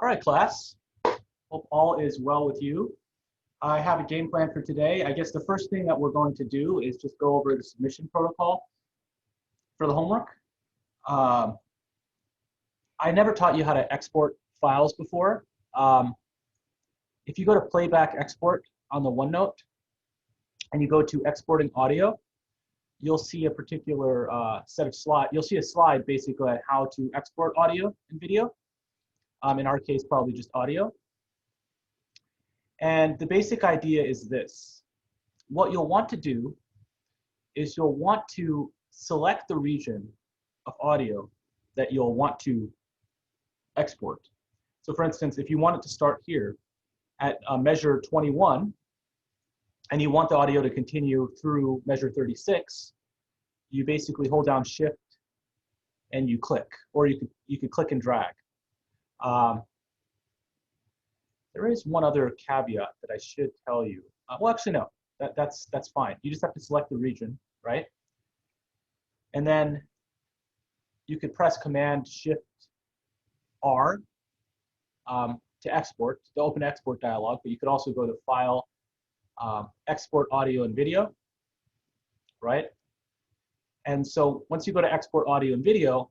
All right, class. Hope all is well with you. I have a game plan for today. I guess the first thing that we're going to do is just go over the submission protocol for the homework. I never taught you how to export files before. If you go to playback export on the OneNote and you go to exporting audio, you'll see a particular set of slides. You'll see a slide basically on how to export audio and video. In our case, probably just audio. And the basic idea is this. What you'll want to do is you'll want to select the region of audio that you'll want to export. So for instance, if you want it to start here at measure 21, and you want the audio to continue through measure 36, you basically hold down Shift and you click, or you could click and drag. There is one other caveat that I should tell you. Well, actually, no, that's fine. You just have to select the region, right? And then you could press Command Shift R to export, to open export dialog, but you could also go to File, Export Audio and Video, right? And so once you go to Export Audio and Video,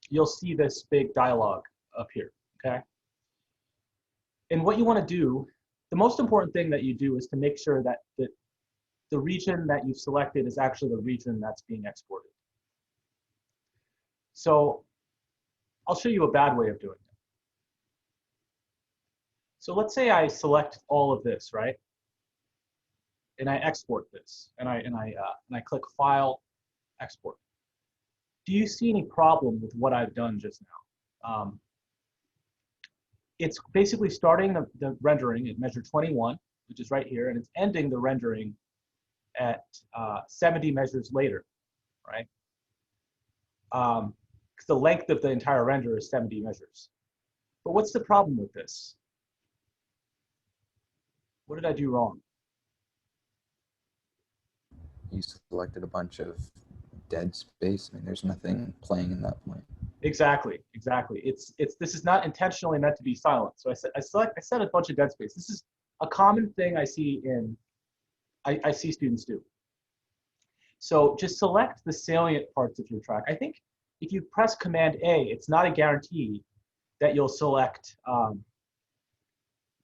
you'll see this big dialog up here, okay? And what you want to do, the most important thing that you do is to make sure that the region that you've selected is actually the region that's being exported. So I'll show you a bad way of doing it. So let's say I select all of this, right? And I export this, and I click File, Export. Do you see any problem with what I've done just now? It's basically starting the rendering at measure 21, which is right here, and it's ending the rendering at 70 measures later, right? Because the length of the entire render is 70 measures. But what's the problem with this? What did I do wrong? You selected a bunch of dead space. I mean, there's nothing playing in that point. Exactly. This is not intentionally meant to be silent. So I set a bunch of dead space. This is a common thing I see I see students do. So just select the salient parts of your track. I think if you press Command A, it's not a guarantee that you'll select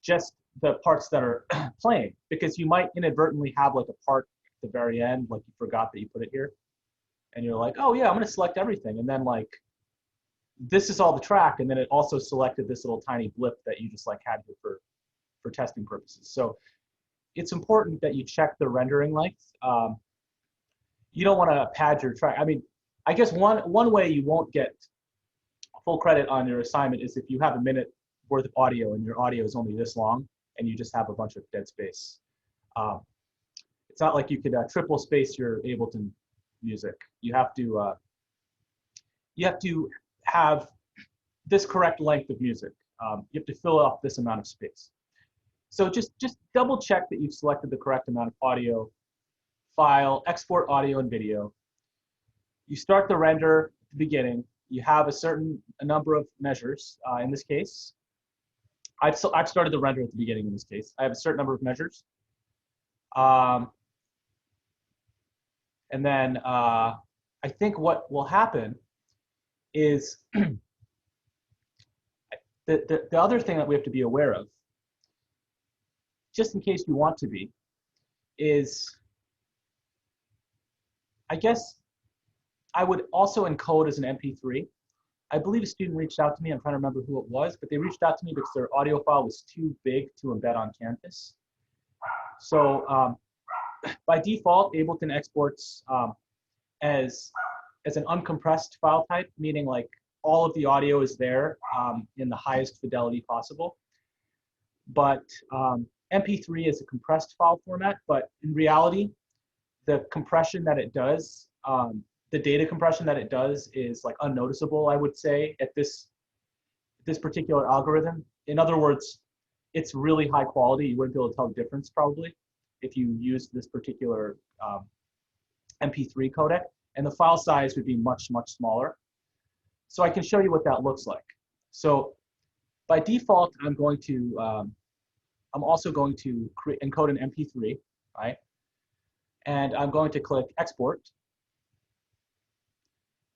just the parts that are playing, because you might inadvertently have like a part at the very end, like you forgot that you put it here, and you're like, oh yeah, I'm gonna select everything, and then like this is all the track, and then it also selected this little tiny blip that you just like had here for testing purposes. So it's important that you check the rendering length. You don't want to pad your track. I mean, I guess one way you won't get full credit on your assignment is if you have a minute worth of audio and your audio is only this long and you just have a bunch of dead space. It's not like you could triple space your Ableton music. You have to have this correct length of music. You have to fill up this amount of space. So just double check that you've selected the correct amount of audio. File, export audio and video. You start the render at the beginning. You have a number of measures. In this case, I've started the render at the beginning in this case. I have a certain number of measures. And then I think what will happen is the other thing that we have to be aware of, just in case you want to be, is I guess I would also encode as an MP3. I believe a student reached out to me. I'm trying to remember who it was, but they reached out to me because their audio file was too big to embed on Canvas. So by default, Ableton exports as an uncompressed file type, meaning like all of the audio is there in the highest fidelity possible. But MP3 is a compressed file format, but in reality, the compression that it does, the data compression that it does is like unnoticeable, I would say, at this particular algorithm. In other words, it's really high quality. You wouldn't be able to tell the difference probably if you use this particular MP3 codec, and the file size would be much, much smaller. So I can show you what that looks like. So By default, I'm also going to encode an MP3, right? And I'm going to click export.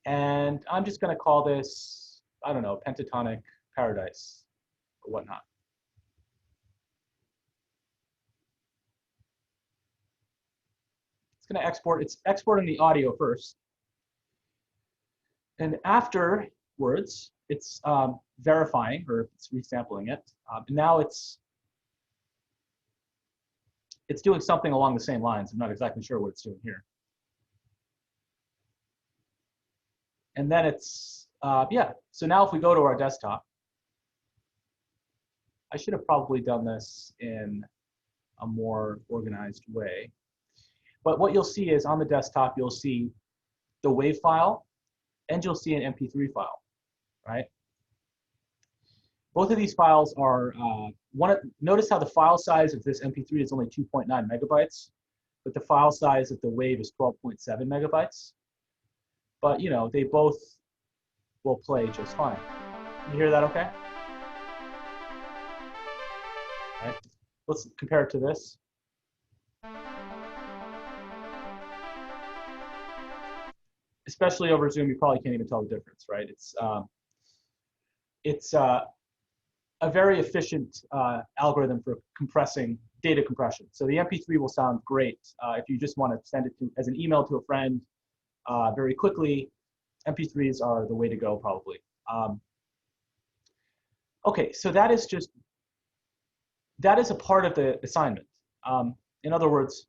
And I'm just going to call this, I don't know, Pentatonic Paradise or whatnot. It's going to export. It's exporting the audio first. And afterwards, it's verifying, or it's resampling it. And now it's doing something along the same lines. I'm not exactly sure what it's doing here. And then it's, yeah. So now if we go to our desktop, I should have probably done this in a more organized way. But what you'll see is on the desktop, you'll see the WAV file, and you'll see an MP3 file, right? Both of these files are, notice how the file size of this MP3 is only 2.9 megabytes, but the file size of the WAV is 12.7 megabytes. But, you know, they both will play just fine. You hear that okay? All right. Let's compare it to this. Especially over Zoom, you probably can't even tell the difference, right? It's a very efficient algorithm for compressing data compression. So the MP3 will sound great if you just want to send it as an email to a friend very quickly. MP3s are the way to go, probably. Okay, so that is a part of the assignment. In other words,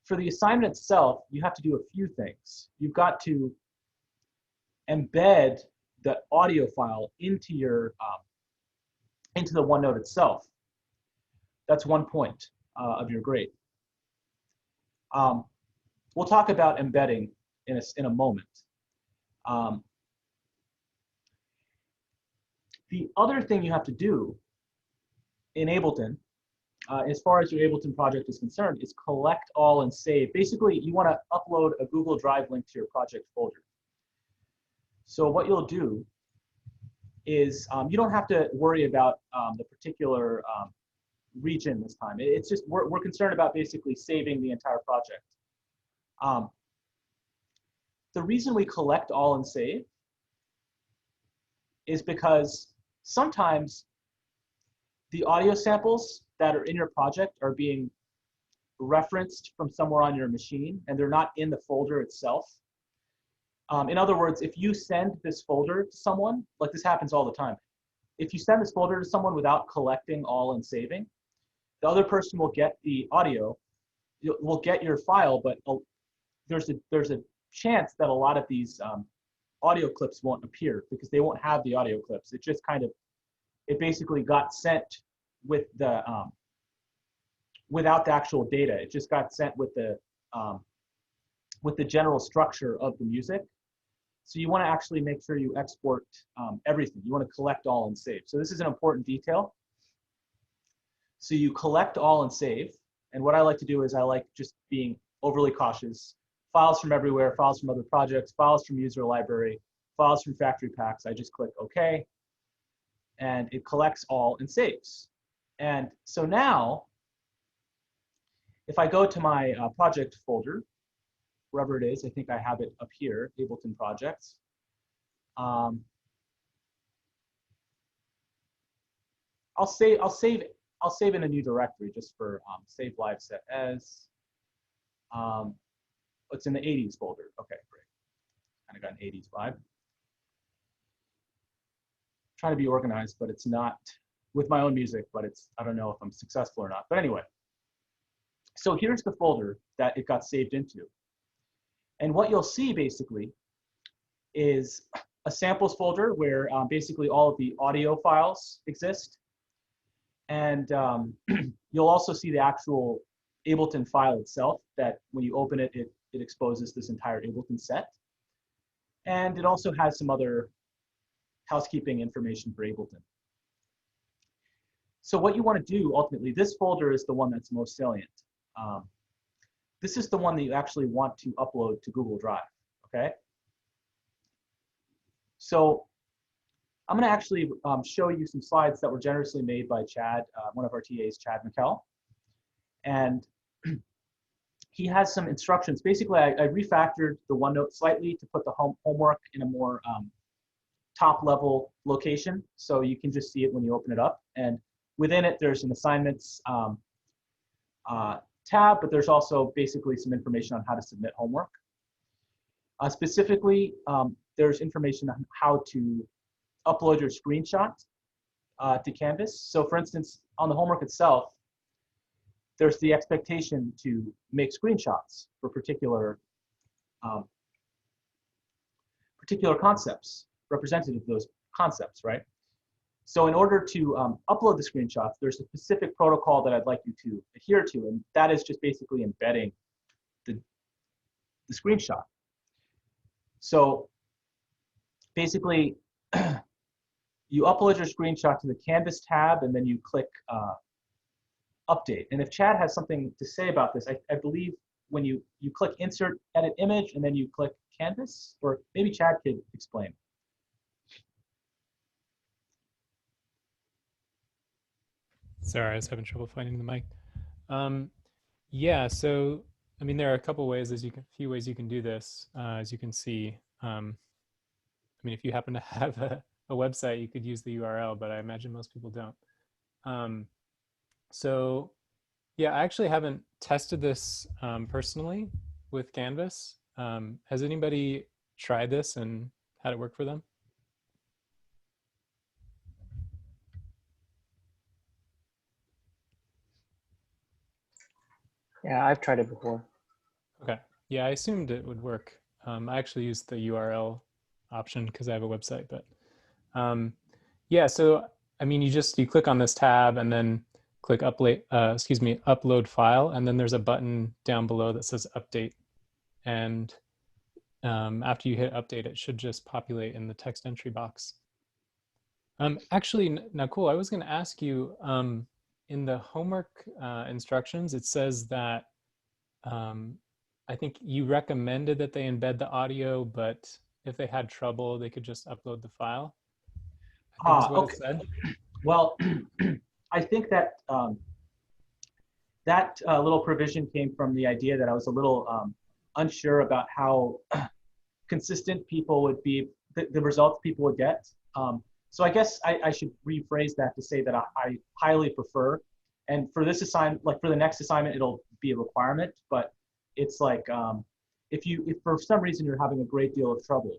for the assignment itself, you have to do a few things. You've got to embed the audio file into your into the OneNote itself. That's one point of your grade. We'll talk about embedding in a moment. The other thing you have to do in Ableton, as far as your Ableton project is concerned, is collect all and save. Basically, you want to upload a Google Drive link to your project folder. So what you'll do is you don't have to worry about the particular region this time. It's just we're concerned about basically saving the entire project. The reason we collect all and save is because sometimes the audio samples that are in your project are being referenced from somewhere on your machine, and they're not in the folder itself. In other words, if you send this folder to someone, like this happens all the time, if you send this folder to someone without collecting all and saving, the other person will get the audio, will get your file, but there's a chance that a lot of these audio clips won't appear because they won't have the audio clips. It just kind of, it basically got sent with the, without the actual data. It just got sent with the general structure of the music. So you want to actually make sure you export everything. You want to collect all and save. So this is an important detail. So you collect all and save. And what I like to do is I like just being overly cautious. Files from everywhere, files from other projects, files from user library, files from factory packs. I just click OK. And it collects all and saves. And so now, if I go to my project folder, wherever it is, I think I have it up here, Ableton projects. I'll save in a new directory just for save live set as. It's in the 80s folder. Okay, great. Kind of got an 80s vibe. Trying to be organized, but it's not with my own music, but I don't know if I'm successful or not. But anyway, so here's the folder that it got saved into. And what you'll see basically is a samples folder where basically all of the audio files exist. And you'll also see the actual Ableton file itself that when you open it, it exposes this entire Ableton set. And it also has some other housekeeping information for Ableton. So what you want to do ultimately, this folder is the one that's most salient. This is the one that you actually want to upload to Google Drive, okay? So I'm going to actually show you some slides that were generously made by Chad, one of our TAs, Chad McKell. And he has some instructions. Basically, I refactored the OneNote slightly to put the homework in a more top level location, so you can just see it when you open it up. And within it, there's an assignments tab, but there's also basically some information on how to submit homework. Specifically, there's information on how to upload your screenshot to Canvas. So for instance, on the homework itself, there's the expectation to make screenshots for particular concepts, representative of those concepts, right? So in order to upload the screenshots, there's a specific protocol that I'd like you to adhere to, and that is just basically embedding the screenshot. So basically, you upload your screenshot to the Canvas tab, and then you click Update. And if Chad has something to say about this, I believe when you click Insert, Edit Image, and then you click Canvas, or maybe Chad could explain. Sorry, I was having trouble finding the mic. Yeah, so I mean, there are a couple ways, few ways you can do this. As you can see, I mean, if you happen to have a website, you could use the URL, but I imagine most people don't. So yeah, I actually haven't tested this personally with Canvas. Has anybody tried this and had it work for them? Yeah, I've tried it before. Okay. Yeah, I assumed it would work. I actually used the URL option because I have a website, but yeah, so I mean, you click on this tab and then click upload file, and then there's a button down below that says update. And after you hit update, it should just populate in the text entry box. Actually, Nakul, I was going to ask you, in the homework instructions, it says that I think you recommended that they embed the audio, but if they had trouble, they could just upload the file. I think is what it said. Well, I think that that little provision came from the idea that I was a little unsure about how consistent people would be, the results people would get. So I guess I should rephrase that to say that I highly prefer, and for this assignment, like for the next assignment, it'll be a requirement, but it's like, if for some reason you're having a great deal of trouble,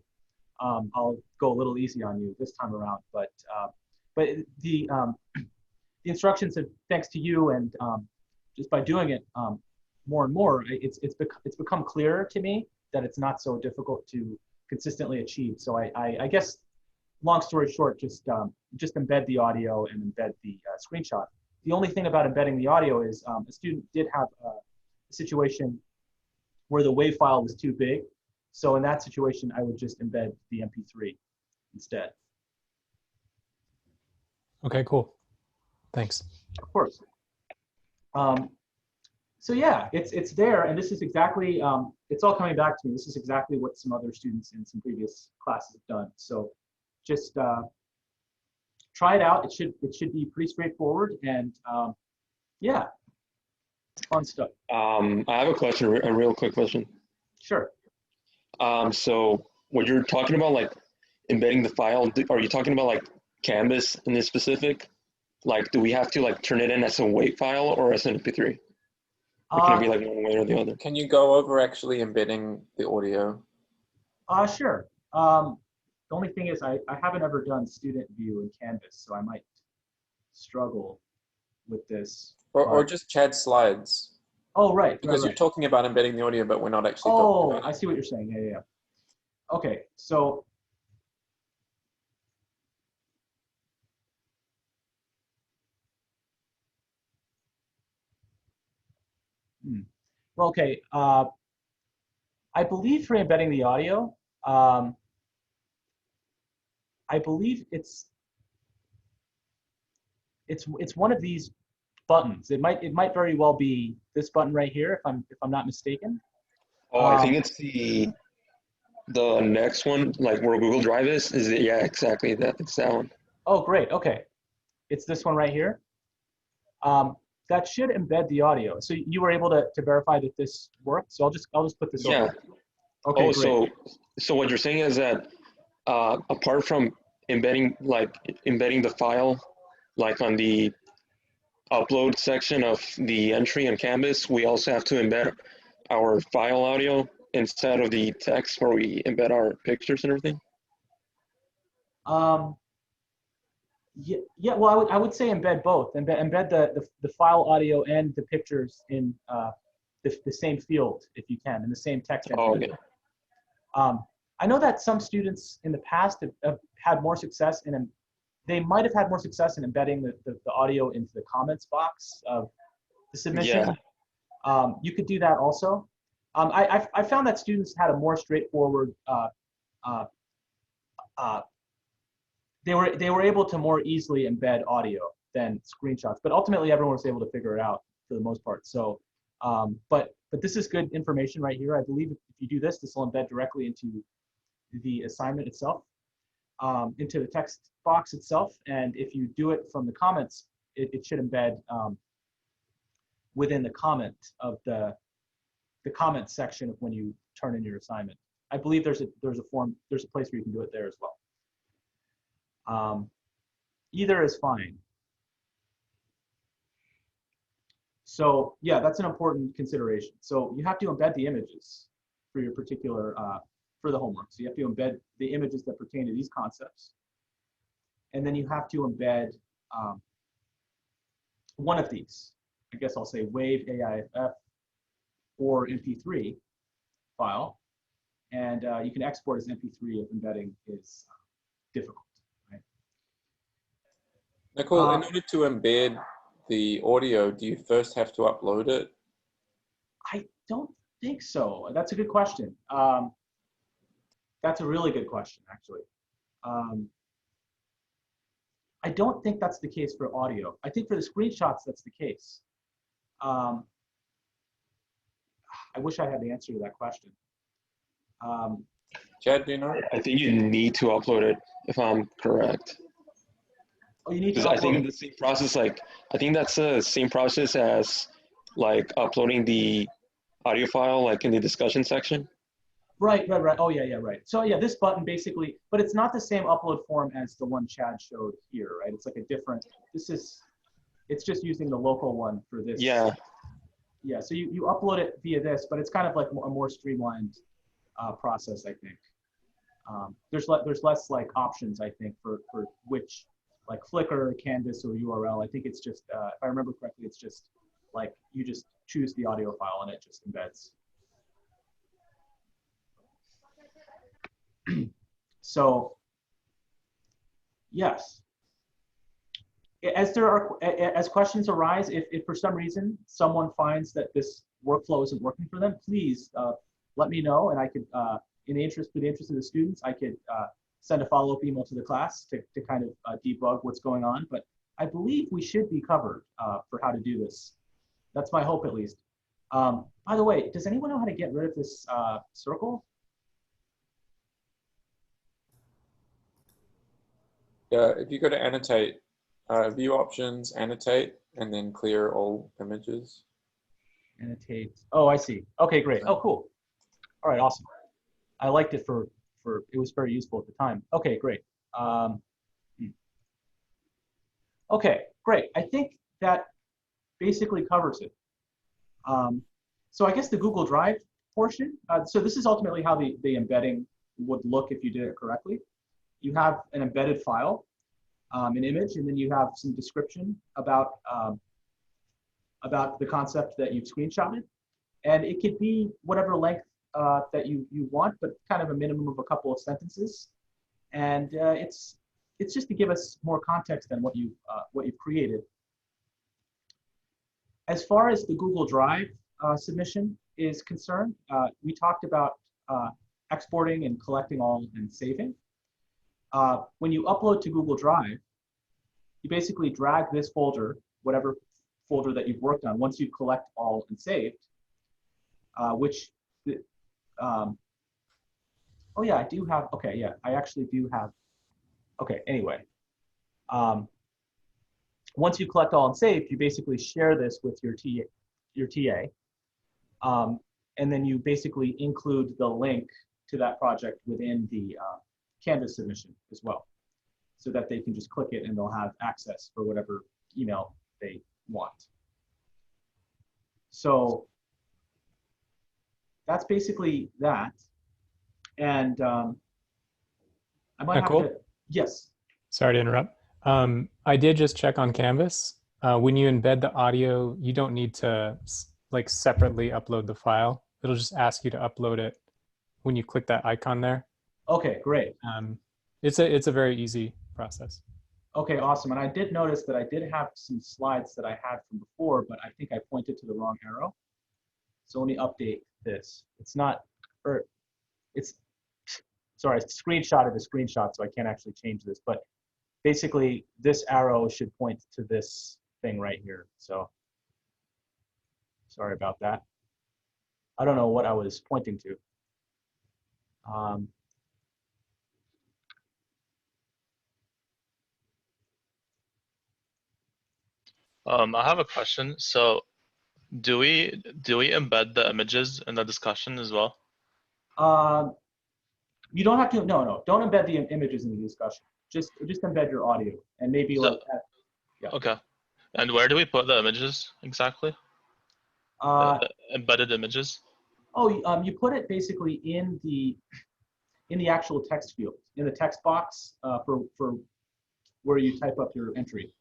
I'll go a little easy on you this time around, but the instructions have, thanks to you and just by doing it more and more, it's become clearer to me that it's not so difficult to consistently achieve. So I guess, long story short, just embed the audio and embed the screenshot. The only thing about embedding the audio is a student did have a situation where the WAV file was too big. So in that situation, I would just embed the MP3 instead. Okay, cool. Thanks. Of course. So yeah, it's there, and this is exactly, it's all coming back to me. This is exactly what some other students in some previous classes have done. So just try it out. It should be pretty straightforward, and yeah, fun stuff. I have a question, a real quick question. Sure. So when you're talking about like embedding the file, are you talking about like Canvas in this specific? Like, do we have to like turn it in as a WAV file or as an MP3? Or can it be like one way or the other? Can you go over actually embedding the audio? Sure. The only thing is I haven't ever done student view in Canvas, so I might struggle with this. Or just Chad's slides. Oh, right. Because right. You're talking about embedding the audio, but we're not actually talking about it. I see what you're saying. Yeah. Okay, so well, okay. I believe for embedding the audio, I believe it's one of these buttons. It might very well be this button right here, if I'm not mistaken. Oh, I think it's the The next one, like where Google Drive is it? Yeah, exactly. It's that one. Oh, great. Okay. It's this one right here. That should embed the audio. So you were able to verify that this worked. So I'll just put this Yeah. over. Okay, Oh, great. so what you're saying is that apart from embedding the file, like on the upload section of the entry on Canvas, we also have to embed our file audio instead of the text where we embed our pictures and everything. Yeah. Well, I would say embed both. Embed the file audio and the pictures in the same field if you can, in the same text entry. Oh, okay. I know that some students in the past have had more success they might have had more success in embedding the audio into the comments box of the submission. Yeah. You could do that also. I found that students had a more straightforward, they were able to more easily embed audio than screenshots, but ultimately everyone was able to figure it out for the most part. So, but this is good information right here. I believe if you do this, this will embed directly into the assignment itself, into the text box itself. And if you do it from the comments, it should embed within the comment of the comment section of when you turn in your assignment. I believe there's a place where you can do it there as well. Either is fine. So yeah, that's an important consideration. So you have to embed the images for your particular, for the homework. So you have to embed the images that pertain to these concepts. And then you have to embed one of these. I guess I'll say WAV, AIFF, or MP3 file. And you can export as MP3 if embedding is difficult. Nakul, in order to embed the audio, do you first have to upload it? I don't think so. That's a good question. That's a really good question, actually. I don't think that's the case for audio. I think for the screenshots, that's the case. I wish I had the answer to that question. Chad, do you know? I think you need to upload it, if I'm correct. Oh, you need to Because I think upload it. the same process, like, I think that's the same process as, like, uploading the audio file, like, in the discussion section. Right. Oh, yeah, right. So yeah, this button basically, but it's not the same upload form as the one Chad showed here, right? It's like a different, it's just using the local one for this. Yeah. Yeah, so you upload it via this, but it's kind of like a more streamlined process, I think. There's less like options, I think, for which, like Flickr, Canvas, or URL. I think it's just, if I remember correctly, it's just like you just choose the audio file and it just embeds. So, yes. As questions arise, if for some reason someone finds that this workflow isn't working for them, please let me know, and I could, for the interest of the students, I could send a follow-up email to the class to kind of debug what's going on. But I believe we should be covered for how to do this. That's my hope, at least. By the way, does anyone know how to get rid of this circle? Yeah, if you go to annotate, view options, annotate, and then clear all images. Annotate. Oh, I see. Okay, great. Oh, cool. All right, awesome. I liked it for it was very useful at the time. Okay, great. Okay, great. I think that basically covers it. So I guess the Google Drive portion. So this is ultimately how the embedding would look if you did it correctly. You have an embedded file, an image, and then you have some description about the concept that you've screenshotted. And it could be whatever length that you want, but kind of a minimum of a couple of sentences. And it's just to give us more context than what you've created. As far as the Google Drive submission is concerned, we talked about exporting and collecting all and saving. When you upload to Google Drive, you basically drag this folder, whatever folder that you've worked on, once you collect all and saved, which Oh yeah, I do have, okay, yeah, I actually do have, okay, anyway. Once you collect all and save, you basically share this with your TA. And then you basically include the link to that project within the Canvas submission as well, so that they can just click it and they'll have access for whatever email they want. So that's basically that. And I might have Cool. to, yes. Sorry to interrupt. I did just check on Canvas. When you embed the audio, you don't need to like separately upload the file. It'll just ask you to upload it when you click that icon there. Okay, great. It's a very easy process. Okay, awesome. And I did notice that I did have some slides that I had from before, but I think I pointed to the wrong arrow. So let me update this. It's not, or it's, sorry, I screenshotted the screenshot, so I can't actually change this. But basically, this arrow should point to this thing right here. So sorry about that. I don't know what I was pointing to. I have a question. So do we embed the images in the discussion as well? You don't have to, no, don't embed the images in the discussion. Just embed your audio and maybe So, like that. Yeah. Okay. And where do we put the images exactly? The embedded images? Oh, you put it basically in the actual text field, in the text box for where you type up your entry.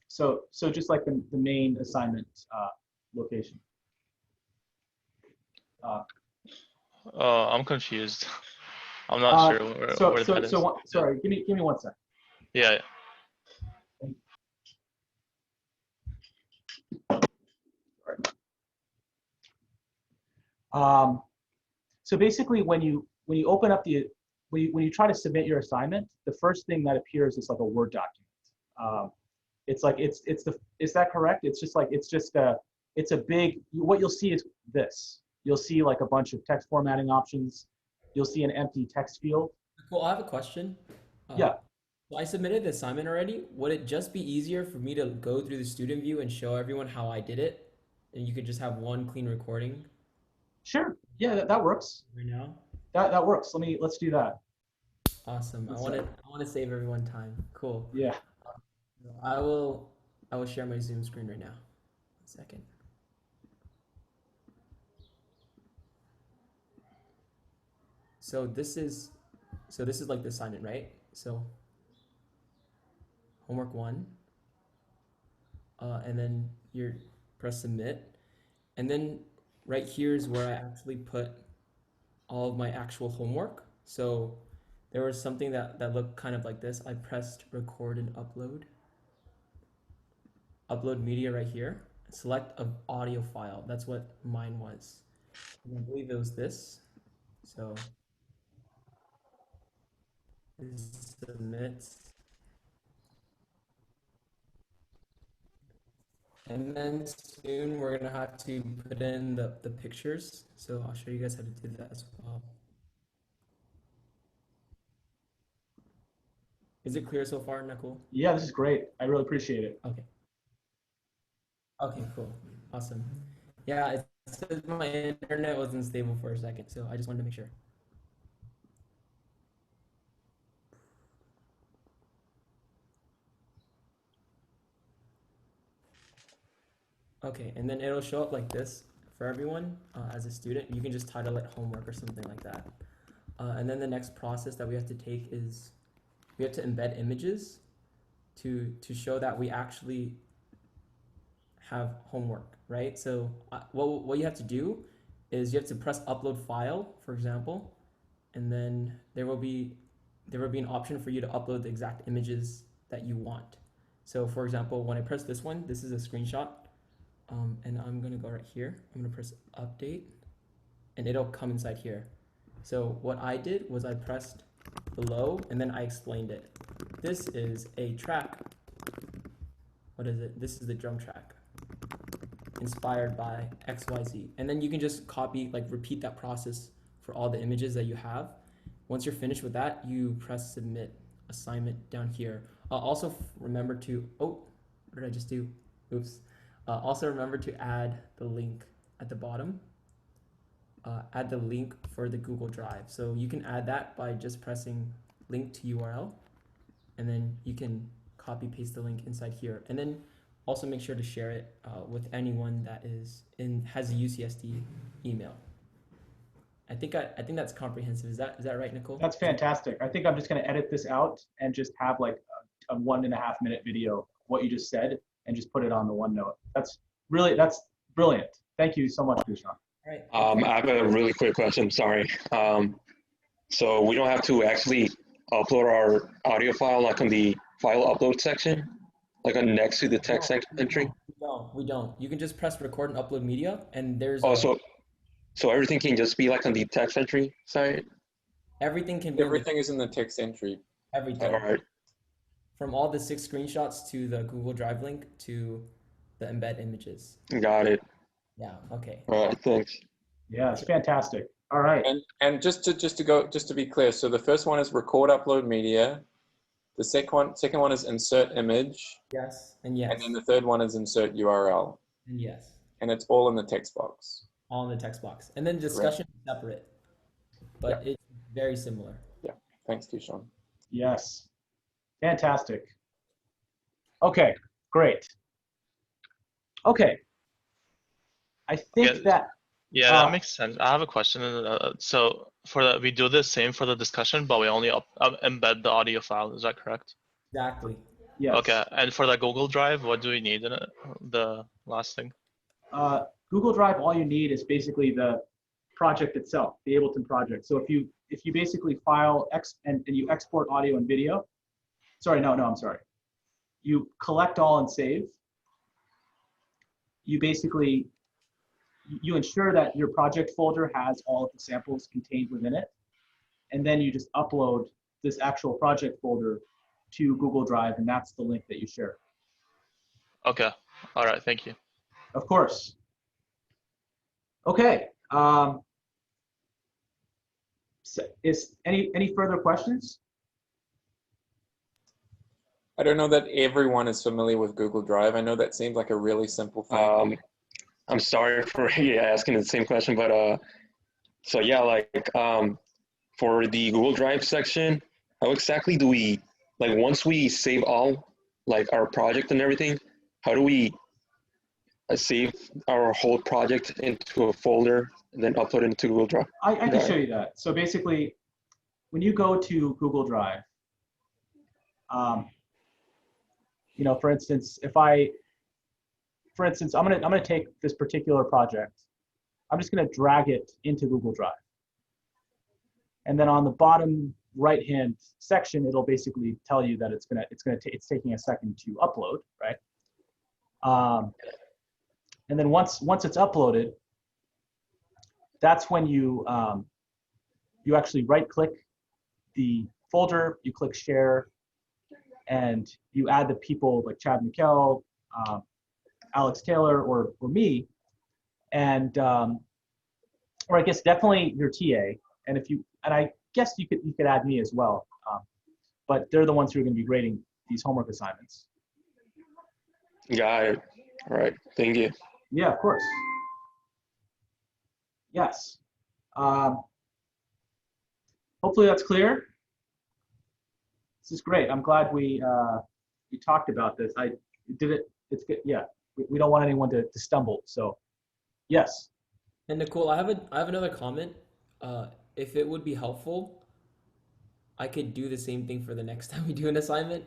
So just like the main assignment location. I'm confused. I'm not sure where that is. Sorry, give me 1 sec. Yeah. So basically, when you open up when you try to submit your assignment, the first thing that appears is like a Word document. It's like is that correct? It's a big, what you'll see is this. You'll see like a bunch of text formatting options. You'll see an empty text field. Cool. I have a question. Yeah. So I submitted the assignment already. Would it just be easier for me to go through the student view and show everyone how I did it, and you could just have one clean recording? Sure. Yeah, that works. Right now. That works. Let's do that. Awesome. I want to save everyone time. Cool. Yeah. I will share my Zoom screen right now. 1 second. So this is like the assignment, right? So homework 1, and then you press submit, and then right here is where I actually put all of my actual homework. So there was something that looked kind of like this. I pressed record and upload media right here, select an audio file. That's what mine was. And I believe it was this. So submit. And then soon we're gonna have to put in the pictures. So I'll show you guys how to do that as well. Is it clear so far, Nakul? Yeah, this is great. I really appreciate it. Okay. Okay, cool. Awesome. Yeah, it says my internet wasn't stable for a second, so I just wanted to make sure. Okay, and then it'll show up like this for everyone as a student. You can just title it homework or something like that. And then the next process that we have to take is we have to embed images to show that we actually have homework, right? So what you have to do is you have to press upload file, for example, and then there will be an option for you to upload the exact images that you want. So for example, when I press this one, this is a screenshot. And I'm gonna go right here. I'm gonna press update and it'll come inside here. So what I did was I pressed below and then I explained it. This is a track. What is it? This is the drum track inspired by XYZ. And then you can just copy, like repeat that process for all the images that you have. Once you're finished with that, you press submit assignment down here. Also remember to, oh, what did I just do? Oops. Also remember to add the link at the bottom. Add the link for the Google Drive. So you can add that by just pressing link to URL, and then you can copy paste the link inside here. And then also make sure to share it with anyone that has a UCSD email. I think that's comprehensive. Is that right, Nicole? That's fantastic. I think I'm just going to edit this out and just have like a 1.5 minute video of what you just said and just put it on the OneNote. That's brilliant. Thank you so much, Dushan. Right. I have a really quick question. Sorry. So we don't have to actually upload our audio file like on the file upload section, like on next to the text entry. We don't. You can just press record and upload media, and there's. So everything can just be like on the text entry side. Everything can be. Everything is in the text entry. Everything. All right. From all the 6 screenshots to the Google Drive link to the embed images. Got it. Yeah. Okay. All right. Thanks. Yeah, it's fantastic. All right. And just to be clear, so the first one is record upload media. The second one is insert image. Yes. And yes. And then the third one is insert URL. And yes. And it's all in the text box. All in the text box. And then discussion is separate, but it's very similar. Yeah. Thanks, Dushan. Yes. Fantastic. Okay, great. Okay. I think that. Yeah, that makes sense. I have a question. So we do the same for the discussion, but we only embed the audio file. Is that correct? Exactly. Yes. Okay. And for the Google Drive, what do we need in it? The last thing? Google Drive, all you need is basically the project itself, the Ableton project. So if you basically file and you export audio and video, I'm sorry. You collect all and save. You basically, you ensure that your project folder has all of the samples contained within it. And then you just upload this actual project folder to Google Drive, and that's the link that you share. Okay. All right. Thank you. Of course. Okay. So is any further questions? I don't know that everyone is familiar with Google Drive. I know that seems like a really simple thing. I'm sorry for asking the same question, but so yeah, like for the Google Drive section, how exactly do we, like once we save all like our project and everything, how do we save our whole project into a folder and then upload it into Google Drive? I can show you that. So basically, when you go to Google Drive, you know, for instance, I'm gonna take this particular project. I'm just gonna drag it into Google Drive, and then on the bottom right-hand section, it'll basically tell you that it's taking a second to upload, right? And then once it's uploaded, that's when you actually right-click the folder, you click share, and you add the people like Chad McKell, Alex Taylor, or me, and or I guess definitely your TA, and I guess you could add me as well, but they're the ones who are going to be grading these homework assignments. Got it. All right. Thank you. Yeah, of course. Yes. Hopefully that's clear. This is great. I'm glad we talked about this. I did it. It's good. Yeah. We don't want anyone to stumble. So, yes. And Nicole, I have another comment. If it would be helpful, I could do the same thing for the next time we do an assignment,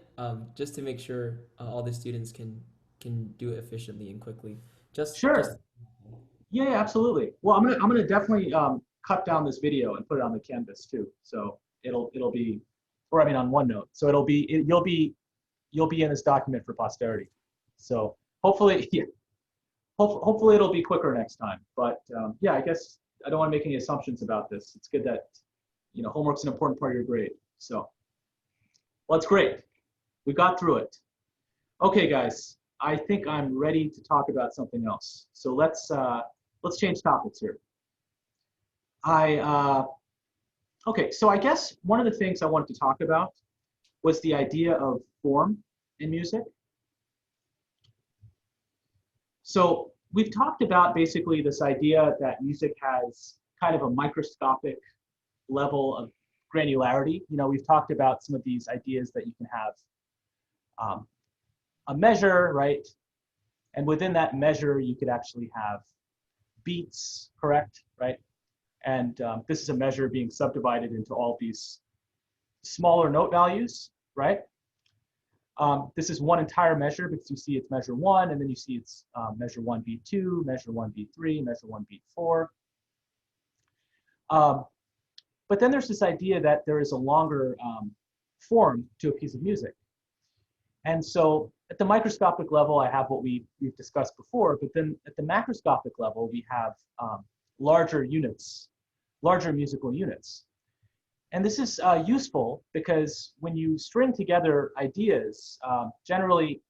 just to make sure all the students can do it efficiently and quickly. Sure. Yeah, absolutely. Well, I'm gonna definitely cut down this video and put it on the Canvas too. So it'll be, or I mean on OneNote. So you'll be in this document for posterity. So hopefully, yeah, hopefully it'll be quicker next time. But yeah, I guess I don't want to make any assumptions about this. It's good that, you know, homework's an important part of your grade. So, well, that's great. We got through it. Okay, guys, I think I'm ready to talk about something else. So let's change topics here. Okay, so I guess one of the things I wanted to talk about was the idea of form in music. So we've talked about basically this idea that music has kind of a microscopic level of granularity. You know, we've talked about some of these ideas that you can have a measure, right? And within that measure, you could actually have beats, correct, right? And this is a measure being subdivided into all these smaller note values, right? This is one entire measure because you see it's measure 1, and then you see it's measure 1 beat 2, measure 1 beat 3, measure 1 beat 4. But then there's this idea that there is a longer form to a piece of music. And so at the microscopic level, I have what we've discussed before, but then at the macroscopic level, we have larger units, larger musical units. And this is useful because when you string together ideas, generally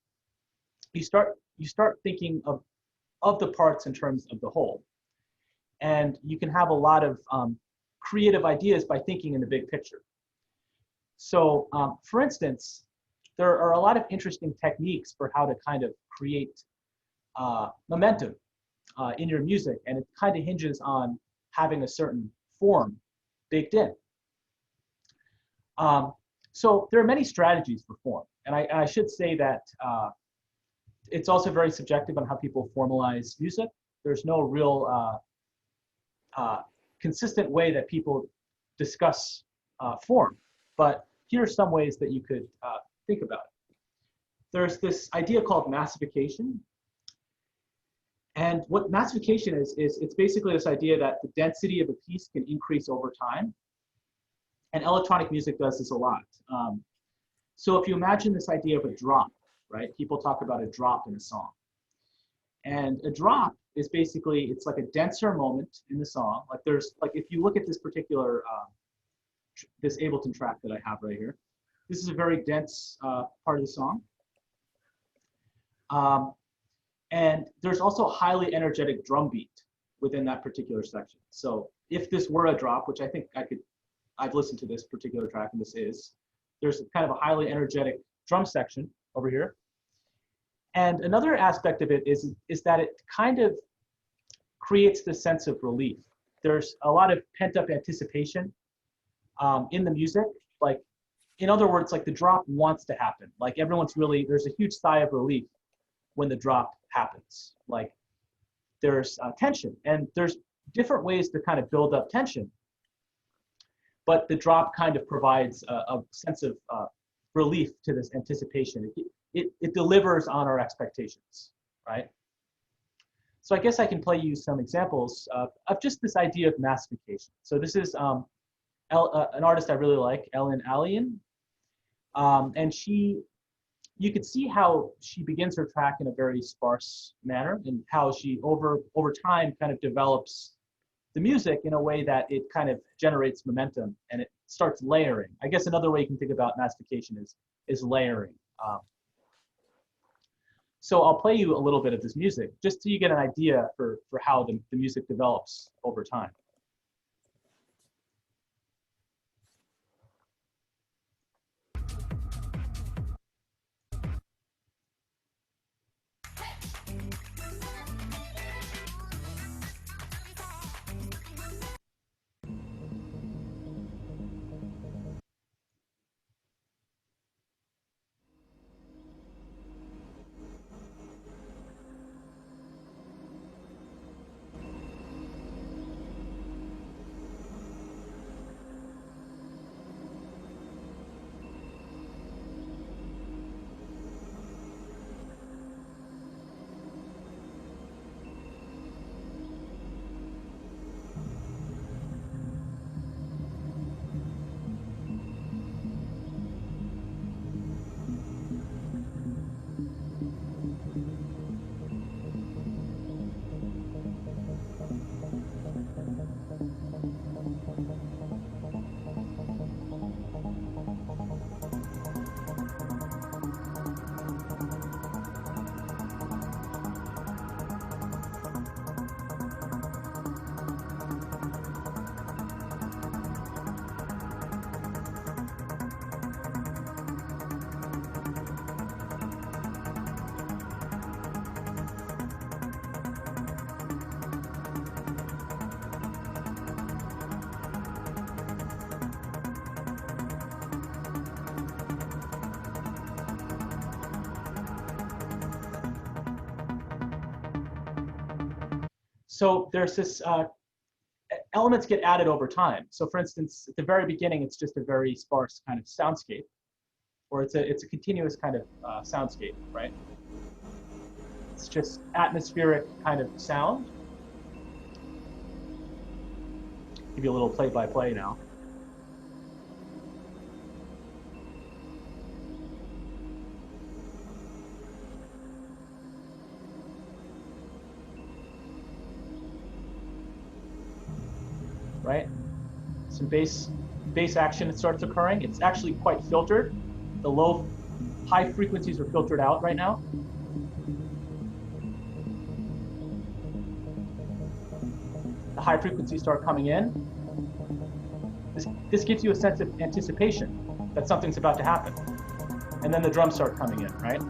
you start thinking of the parts in terms of the whole. And you can have a lot of creative ideas by thinking in the big picture. So for instance, there are a lot of interesting techniques for how to kind of create momentum in your music, and it kind of hinges on having a certain form baked in. So there are many strategies for form, and I should say that it's also very subjective on how people formalize music. There's no real consistent way that people discuss form, but here are some ways that you could think about it. There's this idea called massification. And what massification is it's basically this idea that the density of a piece can increase over time. And electronic music does this a lot. So if you imagine this idea of a drop, right? People talk about a drop in a song. And a drop is basically, it's like a denser moment in the song. Like if you look at this particular, this Ableton track that I have right here, this is a very dense part of the song. And there's also a highly energetic drum beat within that particular section. So if this were a drop, which I think I've listened to this particular track and there's kind of a highly energetic drum section over here. And another aspect of it is that it kind of creates this sense of relief. There's a lot of pent-up anticipation in the music. Like, in other words, like the drop wants to happen. Like there's a huge sigh of relief when the drop happens. Like there's tension, and there's different ways to kind of build up tension. But the drop kind of provides a sense of relief to this anticipation. It delivers on our expectations, right? So I guess I can play you some examples of just this idea of massification. So this is an artist I really like, Ellen Allien. And you could see how she begins her track in a very sparse manner, and how she over time kind of develops the music in a way that it kind of generates momentum and it starts layering. I guess another way you can think about massification is layering. So I'll play you a little bit of this music just so you get an idea for how the music develops over time. So there's this, elements get added over time. So for instance, at the very beginning, it's just a very sparse kind of soundscape, or it's a continuous kind of soundscape, right? It's just atmospheric kind of sound. Give you a little play-by-play now. Right? Some bass action starts occurring. It's actually quite filtered. The high frequencies are filtered out right now. The high frequencies start coming in. This gives you a sense of anticipation that something's about to happen. And then the drums start coming in, right?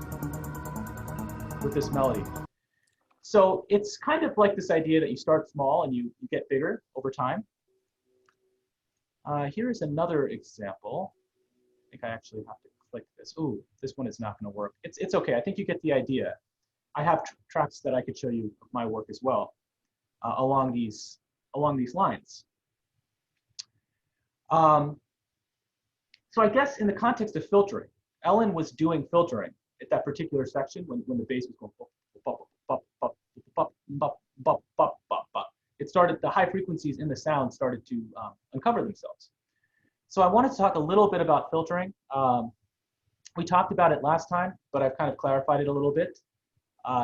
With this melody. So it's kind of like this idea that you start small and you get bigger over time. Here's another example. I think I actually have to click this. Ooh, this one is not going to work. It's okay. I think you get the idea. I have tracks that I could show you of my work as well along these lines. So I guess in the context of filtering, Ellen was doing filtering at that particular section when the bass was going. It started, the high frequencies in the sound started to uncover themselves. So I wanted to talk a little bit about filtering. We talked about it last time, but I've kind of clarified it a little bit.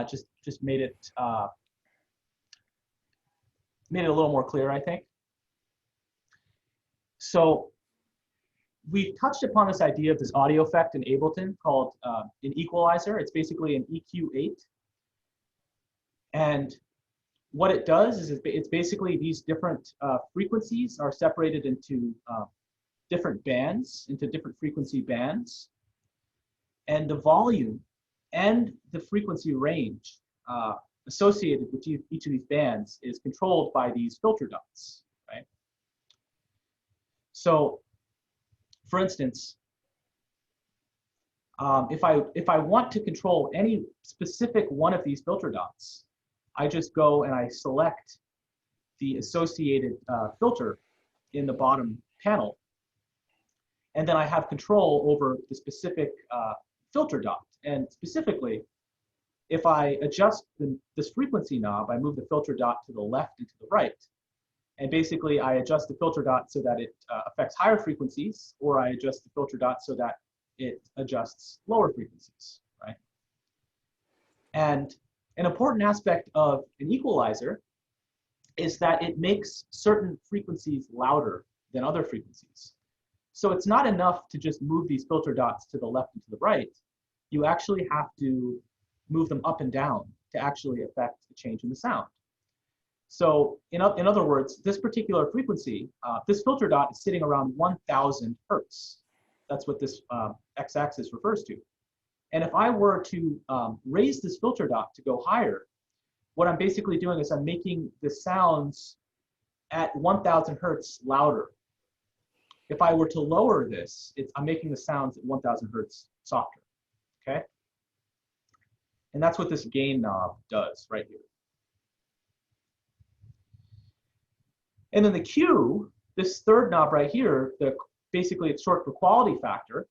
Just made it a little more clear, I think. So we touched upon this idea of this audio effect in Ableton called an equalizer. It's basically an EQ8. And what it does is it's basically these different frequencies are separated into different bands, into different frequency bands. And the volume and the frequency range associated with each of these bands is controlled by these filter dots, right? So, for instance, if I want to control any specific one of these filter dots, I just go and I select the associated filter in the bottom panel, and then I have control over the specific filter dot. And specifically, if I adjust this frequency knob, I move the filter dot to the left and to the right. And basically, I adjust the filter dot so that it affects higher frequencies, or I adjust the filter dot so that it adjusts lower frequencies, right? And an important aspect of an equalizer is that it makes certain frequencies louder than other frequencies. So it's not enough to just move these filter dots to the left and to the right. You actually have to move them up and down to actually affect a change in the sound. So in other words, this particular frequency, this filter dot is sitting around 1,000 hertz. That's what this x-axis refers to. And if I were to raise this filter dot to go higher, what I'm basically doing is I'm making the sounds at 1,000 hertz louder. If I were to lower this, I'm making the sounds at 1,000 hertz softer, okay? And that's what this gain knob does right here. And then the Q, this third knob right here, basically it's short for quality factor,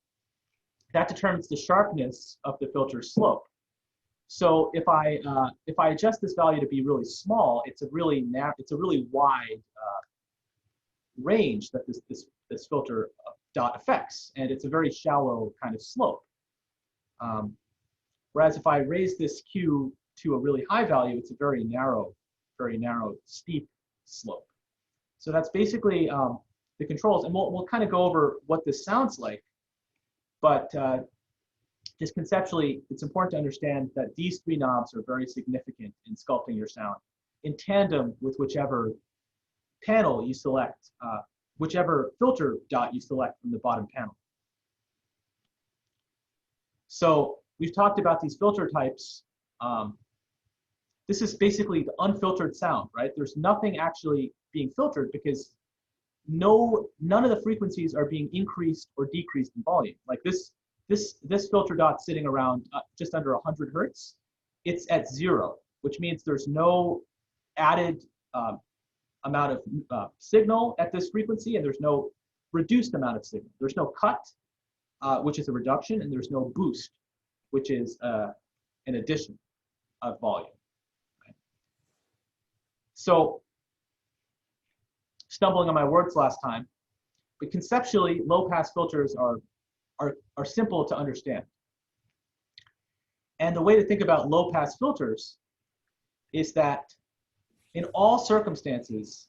that determines the sharpness of the filter's slope. So if I adjust this value to be really small, it's a really wide range that this filter dot affects, and it's a very shallow kind of slope. Whereas if I raise this Q to a really high value, it's a very narrow, steep slope. So that's basically the controls, and we'll kind of go over what this sounds like. But just conceptually, it's important to understand that these three knobs are very significant in sculpting your sound, in tandem with whichever panel you select, whichever filter dot you select from the bottom panel. So we've talked about these filter types. This is basically the unfiltered sound, right? There's nothing actually being filtered because none of the frequencies are being increased or decreased in volume. Like this filter dot sitting around just under 100 hertz, it's at 0, which means there's no added amount of signal at this frequency, and there's no reduced amount of signal. There's no cut, which is a reduction, and there's no boost, which is an addition of volume. Right? So, stumbling on my words last time, but conceptually, low-pass filters are simple to understand. And the way to think about low-pass filters is that in all circumstances,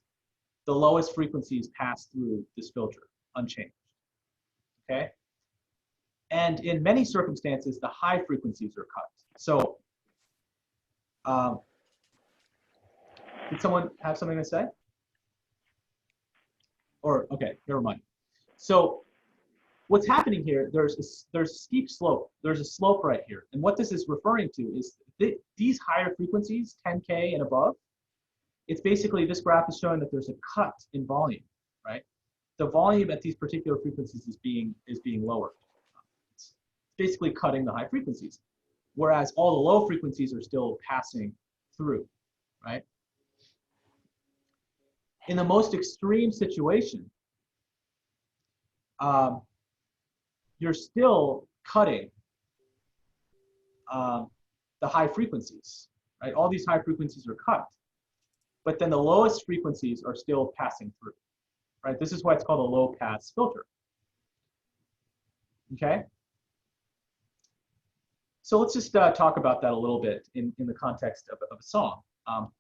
the lowest frequencies pass through this filter unchanged, okay? And in many circumstances, the high frequencies are cut. So, did someone have something to say? Or, okay, never mind. So, what's happening here, there's a steep slope. There's a slope right here. And what this is referring to is these higher frequencies, 10K and above, it's basically, this graph is showing that there's a cut in volume, right? The volume at these particular frequencies is being lowered. It's basically cutting the high frequencies, whereas all the low frequencies are still passing through, right? In the most extreme situation, you're still cutting the high frequencies, right? All these high frequencies are cut, but then the lowest frequencies are still passing through, right? This is why it's called a low pass filter, okay? So let's just talk about that a little bit in the context of a song.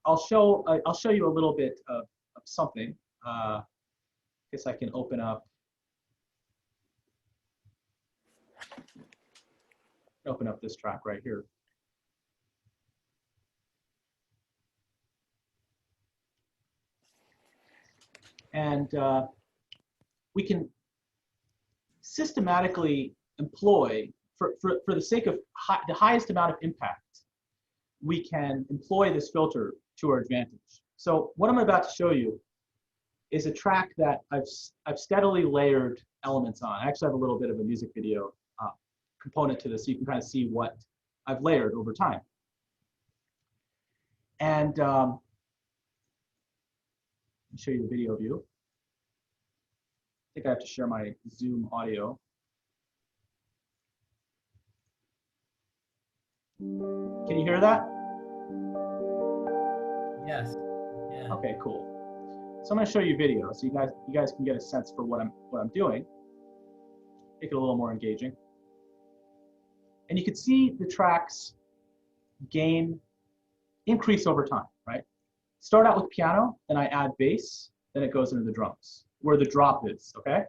I'll show you a little bit of something. I guess I can open up this track right here. And we can systematically employ, for the sake of the highest amount of impact, we can employ this filter to our advantage. So what I'm about to show you is a track that I've steadily layered elements on. I actually have a little bit of a music video component to this, so you can kind of see what I've layered over time. And I'll show you the video view. I think I have to share my Zoom audio. Can you hear that? Yes. Yeah. Okay, cool. So I'm going to show you video, so you guys can get a sense for what I'm doing. Make it a little more engaging. And you can see the tracks gain, increase over time, right? Start out with piano, then I add bass, then it goes into the drums, where the drop is, okay?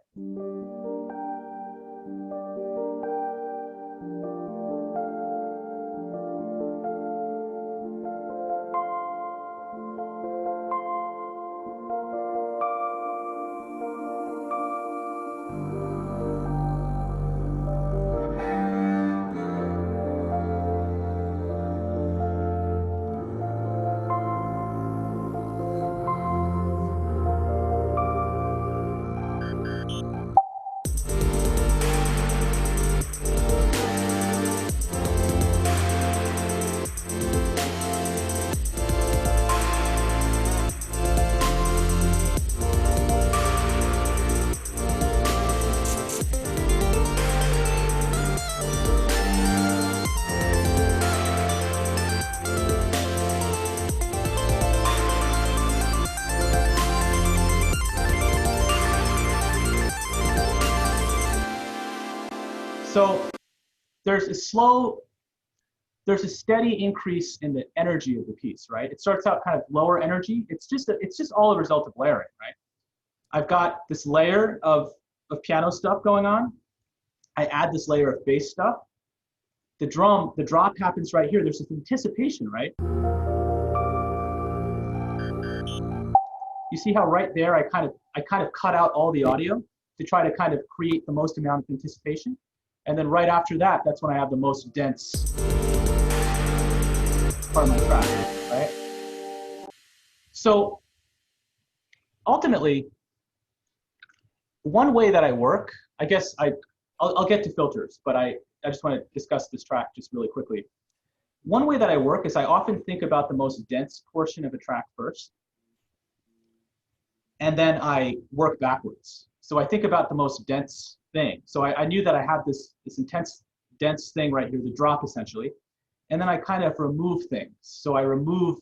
So there's a steady increase in the energy of the piece, right? It starts out kind of lower energy. It's just all a result of layering, right? I've got this layer of piano stuff going on. I add this layer of bass stuff. The drop happens right here. There's this anticipation, right? You see how right there I kind of cut out all the audio to try to kind of create the most amount of anticipation. And then right after that, that's when I have the most dense part of my track, right? So ultimately, one way that I work, I guess I'll get to filters, but I just want to discuss this track just really quickly. one way that I work is I often think about the most dense portion of a track first, and then I work backwards. So I think about the most dense thing. So I knew that I had this intense, dense thing right here, the drop essentially, and then I kind of remove things. So I remove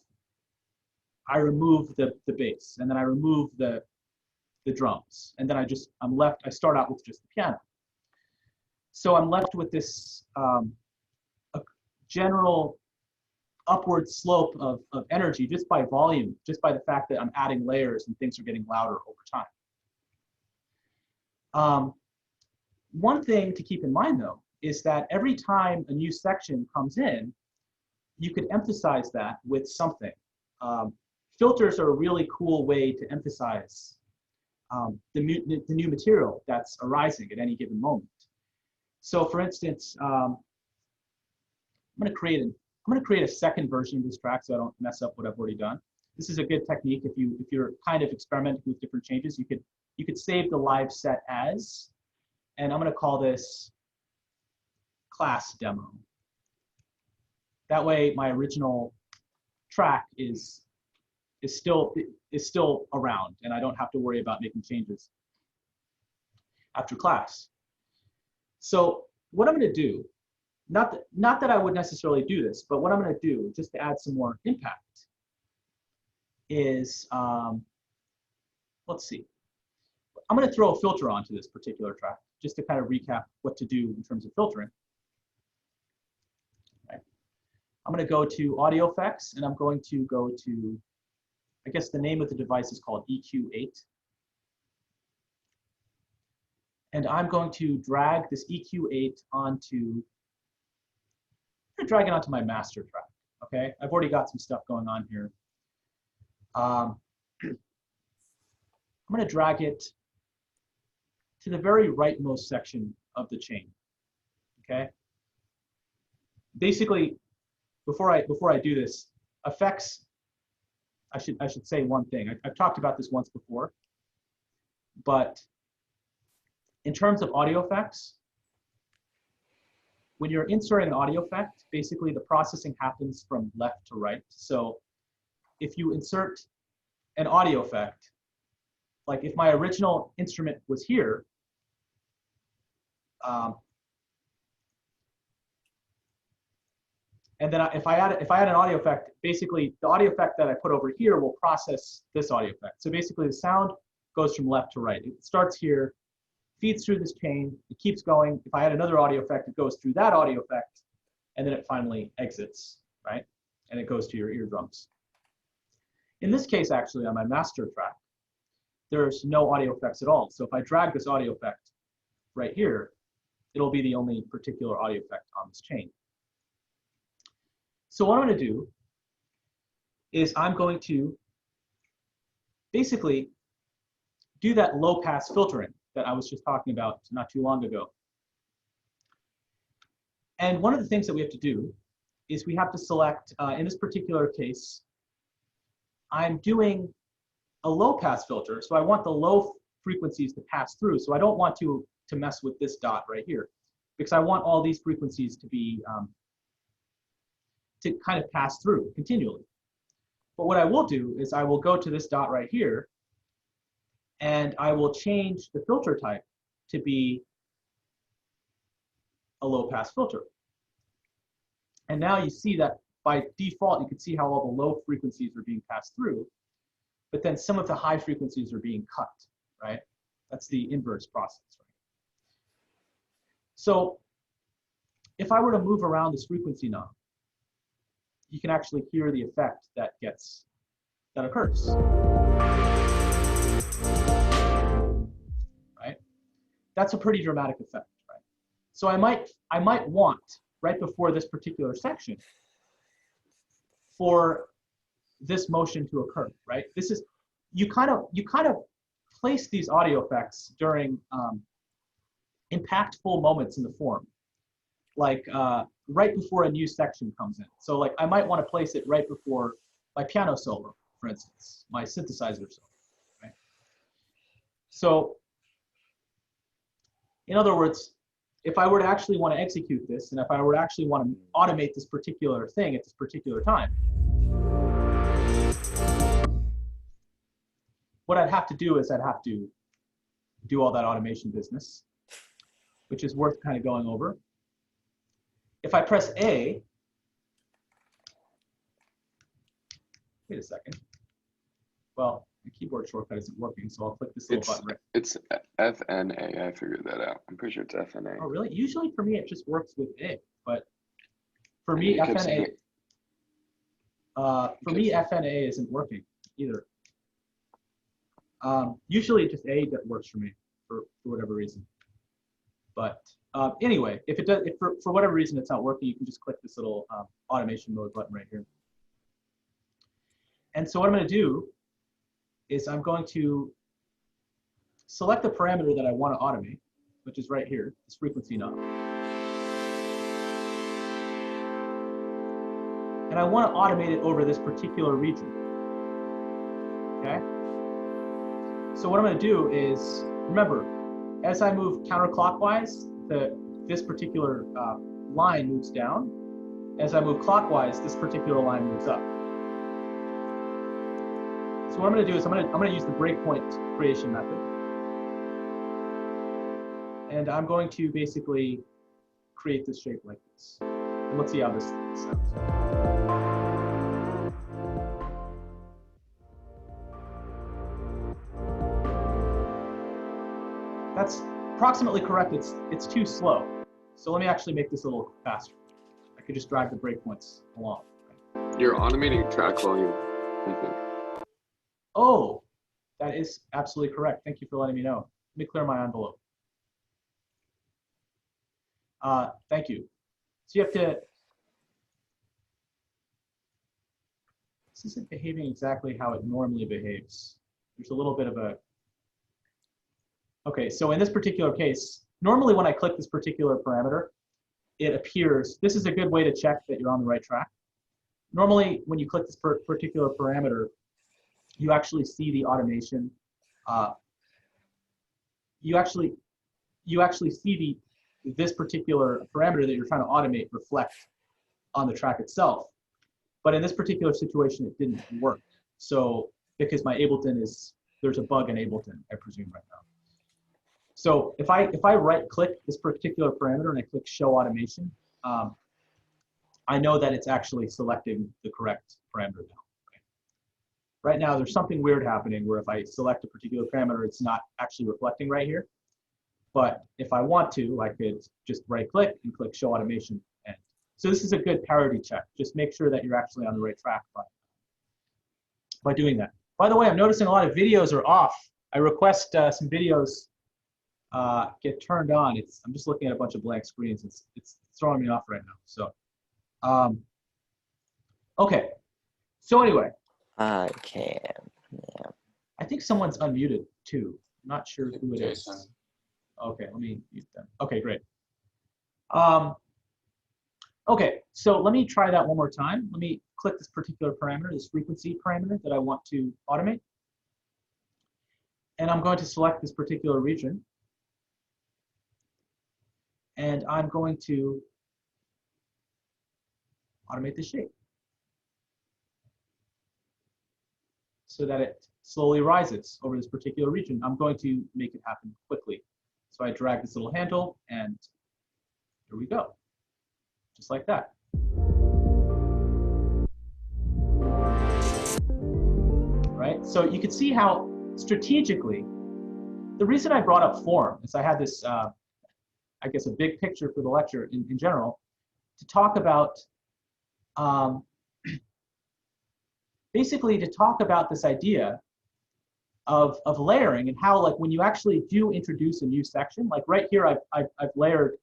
the bass, and then I remove the drums, and then I start out with just the piano. So I'm left with this a general upward slope of energy just by volume, just by the fact that I'm adding layers and things are getting louder over time. One thing to keep in mind though, is that every time a new section comes in, you could emphasize that with something. Filters are a really cool way to emphasize the new material that's arising at any given moment. So for instance, I'm going to create a second version of this track so I don't mess up what I've already done. This is a good technique if you're kind of experimenting with different changes. You could save the live set as, and I'm going to call this class demo. That way my original track is still around, and I don't have to worry about making changes after class. So what I'm going to do, not that I would necessarily do this, but what I'm going to do, just to add some more impact, is, let's see. I'm going to throw a filter onto this particular track, just to kind of recap what to do in terms of filtering. Okay. I'm going to go to audio effects, and I'm going to go to, I guess the name of the device is called EQ8. And I'm going to drag this EQ8 onto, I'm going to drag it onto my master track, okay? I've already got some stuff going on here. I'm going to drag it to the very rightmost section of the chain, okay? Basically, before I do this, effects, I should say one thing. I've talked about this once before, but in terms of audio effects, when you're inserting an audio effect, basically the processing happens from left to right. So if you insert an audio effect, like if my original instrument was here, and then if I add an audio effect, basically the audio effect that I put over here will process this audio effect. So basically the sound goes from left to right. It starts here, feeds through this chain, it keeps going. If I add another audio effect, it goes through that audio effect, and then it finally exits, right? And it goes to your eardrums. In this case, actually, on my master track, there's no audio effects at all. So if I drag this audio effect right here, it'll be the only particular audio effect on this chain. So what I'm going to do is I'm going to basically do that low-pass filtering that I was just talking about not too long ago. And one of the things that we have to do is we have to select, in this particular case, I'm doing a low-pass filter, so I want the low frequencies to pass through. So I don't want to mess with this dot right here, because I want all these frequencies to be to kind of pass through continually. But what I will do is I will go to this dot right here, and I will change the filter type to be a low-pass filter. And now you see that by default, you can see how all the low frequencies are being passed through, but then some of the high frequencies are being cut, right? That's the inverse process, right? So if I were to move around this frequency knob, you can actually hear the effect that occurs. Right? That's a pretty dramatic effect, right? So I might want, right before this particular section, for this motion to occur, right? This is, you kind of place these audio effects during impactful moments in the form, like right before a new section comes in. So like I might want to place it right before my piano solo, for instance, my synthesizer solo, right? So in other words, if I were to actually want to execute this, and if I were to actually want to automate this particular thing at this particular time, what I'd have to do is I'd have to do all that automation business, which is worth kind of going over. If I press A, wait a second. Well, the keyboard shortcut isn't working, so I'll click this little button right. It's FNA. I figured that out. I'm pretty sure it's FNA. Oh, really? Usually for me, it just works with A, but for me, FNA. FNA isn't working either. Usually, just A that works for me for whatever reason. But anyway, if it does, if for whatever reason it's not working, you can just click this little automation mode button right here. And so what I'm going to do is I'm going to select the parameter that I want to automate, which is right here, this frequency knob. And I want to automate it over this particular region. Okay? So what I'm going to do is, remember, as I move counterclockwise, this particular line moves down. As I move clockwise, this particular line moves up. So what I'm going to do is I'm going to use the breakpoint creation method. And I'm going to basically create this shape like this. And let's see how this sounds. That's approximately correct. It's too slow. So let me actually make this a little faster. I could just drag the breakpoints along. You're automating track volume, I think. Oh, that is absolutely correct. Thank you for letting me know. Let me clear my envelope. Thank you. So you have to, this isn't behaving exactly how it normally behaves. There's a little bit of a, okay, so in this particular case, normally when I click this particular parameter, it appears, this is a good way to check that you're on the right track. Normally, when you click this particular parameter, you actually see the automation. You actually see this particular parameter that you're trying to automate reflect on the track itself. But in this particular situation, it didn't work. So because my Ableton is, there's a bug in Ableton, I presume right now. So if I right click this particular parameter and I click show automation, I know that it's actually selecting the correct parameter now. Right now, there's something weird happening where if I select a particular parameter, it's not actually reflecting right here. But if I want to, I could just right-click and click Show Automation. And so this is a good parity check. Just make sure that you're actually on the right track by doing that. By the way, I'm noticing a lot of videos are off. I request some videos get turned on. I'm just looking at a bunch of blank screens. It's throwing me off right now. So, okay. So anyway. I can. Yeah. I think someone's unmuted too. I'm not sure who it is. Jason. Okay, let me mute them. Okay, great. Okay, so let me try that one more time. Let me click this particular parameter, this frequency parameter that I want to automate. And I'm going to select this particular region. And I'm going to automate the shape so that it slowly rises over this particular region. I'm going to make it happen quickly. So I drag this little handle and here we go. Just like that. Right? So you can see how strategically, the reason I brought up form is I had this, I guess, a big picture for the lecture in general to talk about, basically to talk about this idea of layering and how, like, when you actually do introduce a new section, like right here, I've layered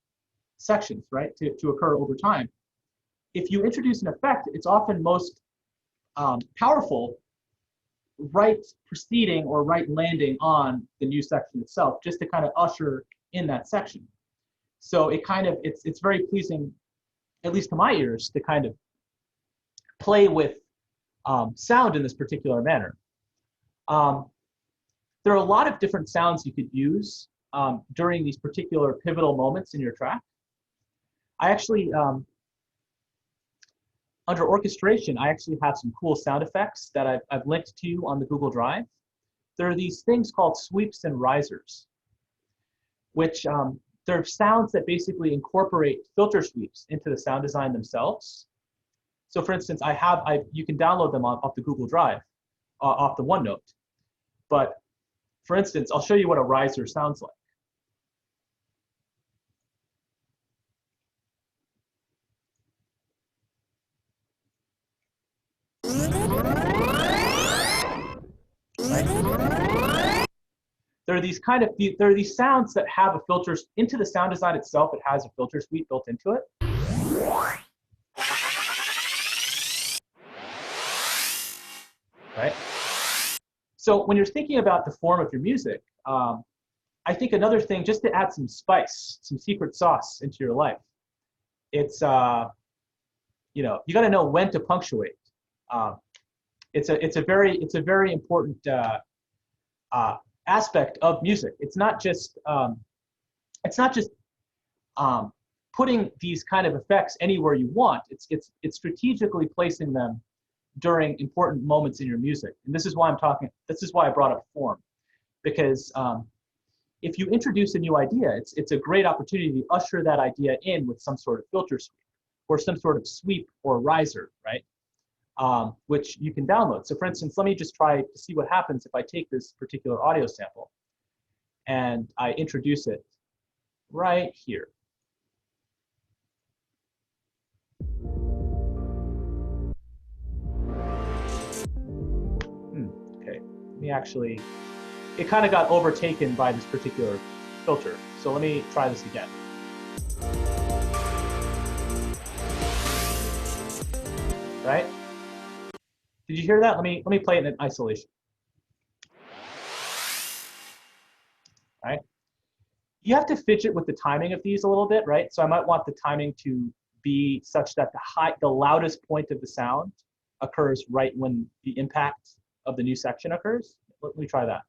sections, right, to occur over time. If you introduce an effect, it's often most powerful right preceding or right landing on the new section itself, just to kind of usher in that section. So it kind of, it's very pleasing, at least to my ears, to kind of play with sound in this particular manner. There are a lot of different sounds you could use during these particular pivotal moments in your track. I actually, under orchestration, I actually have some cool sound effects that I've linked to you on the Google Drive. There are these things called sweeps and risers, which they're sounds that basically incorporate filter sweeps into the sound design themselves. So for instance, you can download them off the Google Drive, off the OneNote. But for instance, I'll show you what a riser sounds like. Right? There are these sounds that have a filter into the sound design itself. It has a filter suite built into it. Right? So when you're thinking about the form of your music, I think another thing, just to add some spice, some secret sauce into your life, it's you got to know when to punctuate. It's a very important aspect of music. It's not just putting these kind of effects anywhere you want. It's strategically placing them during important moments in your music. And this is why I brought up form, because if you introduce a new idea, it's a great opportunity to usher that idea in with some sort of filter sweep or some sort of sweep or riser, right? Which you can download. So for instance, let me just try to see what happens if I take this particular audio sample and I introduce it right here. Okay, let me actually, it kind of got overtaken by this particular filter. So let me try this again. Right? Did you hear that? Let me play it in isolation. Right? You have to fidget with the timing of these a little bit, right? So I might want the timing to be such that the loudest point of the sound occurs right when the impact of the new section occurs. Let me try that.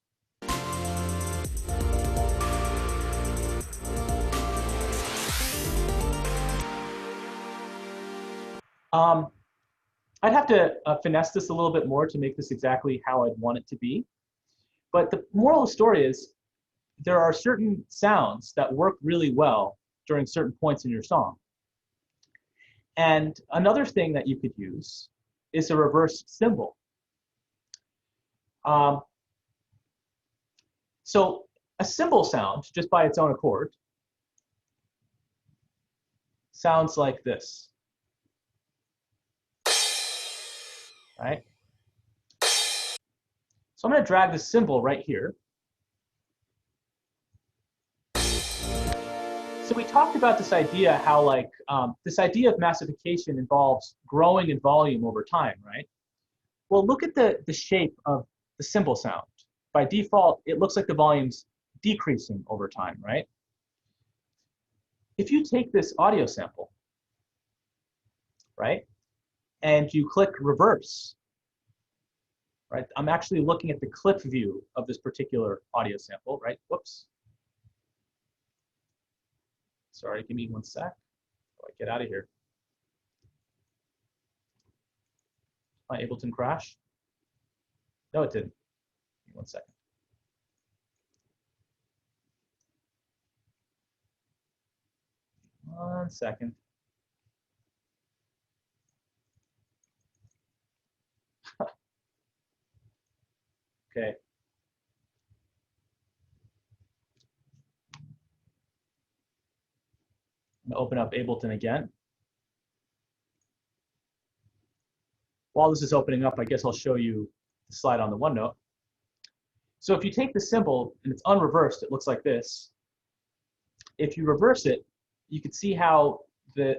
I'd have to finesse this a little bit more to make this exactly how I'd want it to be. But the moral of the story is there are certain sounds that work really well during certain points in your song. And another thing that you could use is a reverse cymbal. So a cymbal sound, just by its own accord, sounds like this. Right? So I'm going to drag the cymbal right here. So we talked about this idea how this idea of massification involves growing in volume over time, right? Well, look at the shape of the cymbal sound. By default, it looks like the volume's decreasing over time, right? If you take this audio sample, right, and you click reverse, right? I'm actually looking at the clip view of this particular audio sample, right? Whoops. Sorry, give me 1 sec. Oh, get out of here. My Ableton crash? No, it didn't. Give me 1 second. One second. Okay. I'm gonna open up Ableton again. While this is opening up, I guess I'll show you the slide on the OneNote. So if you take the cymbal and it's unreversed, it looks like this. If you reverse it, you can see how the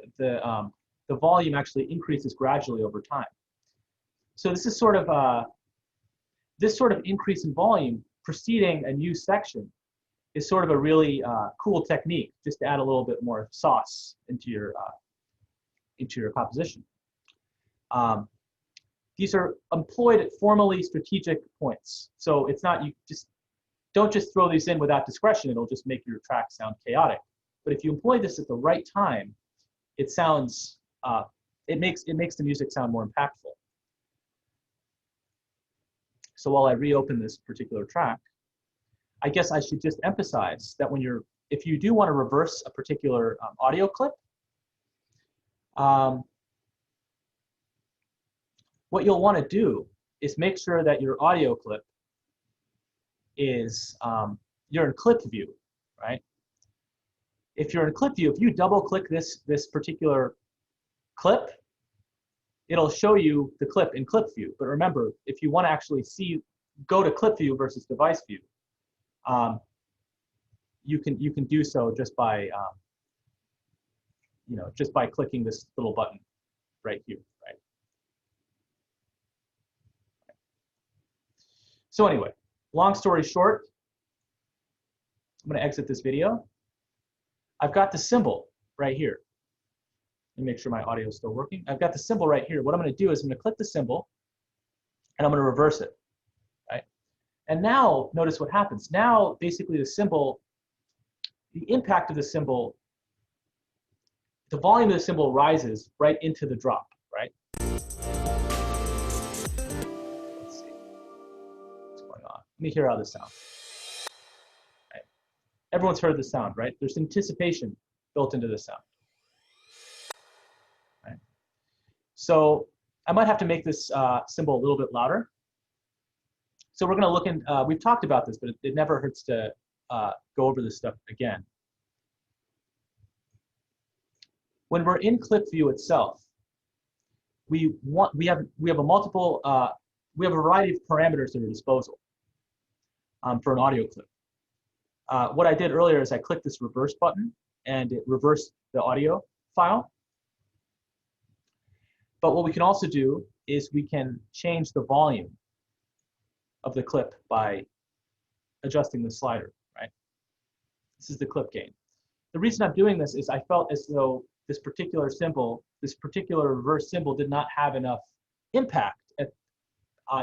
volume actually increases gradually over time. So this is sort of this sort of increase in volume preceding a new section is sort of a really cool technique, just to add a little bit more sauce into your composition. These are employed at formally strategic points. So it's not, you just don't just throw these in without discretion. It'll just make your track sound chaotic. But if you employ this at the right time, it sounds, it makes the music sound more impactful. So while I reopen this particular track, I guess I should just emphasize that if you do want to reverse a particular audio clip, what you'll want to do is make sure that your audio clip is, you're in clip view, right? If you're in clip view, if you double click this particular clip, it'll show you the clip in clip view. But remember, if you want to actually go to clip view versus device view, you can do so just by just by clicking this little button right here, right? So anyway, long story short, I'm going to exit this video. I've got the symbol right here. Let me make sure my audio is still working. I've got the symbol right here. What I'm going to do is I'm going to click the symbol, and I'm going to reverse it, right? And now, notice what happens. Now, basically, the symbol, the impact of the symbol, the volume of the symbol rises right into the drop, right? Let's see what's going on. Let me hear how this sounds. Right. Everyone's heard the sound, right? There's anticipation built into the sound. Right. So I might have to make this symbol a little bit louder. So we're going to look in, we've talked about this, but it never hurts to go over this stuff again. When we're in clip view itself, we have a variety of parameters at our disposal for an audio clip. What I did earlier is I clicked this reverse button, and it reversed the audio file. But what we can also do is we can change the volume of the clip by adjusting the slider, right? This is the clip gain. The reason I'm doing this is I felt as though this particular symbol, this particular reverse symbol did not have enough impact,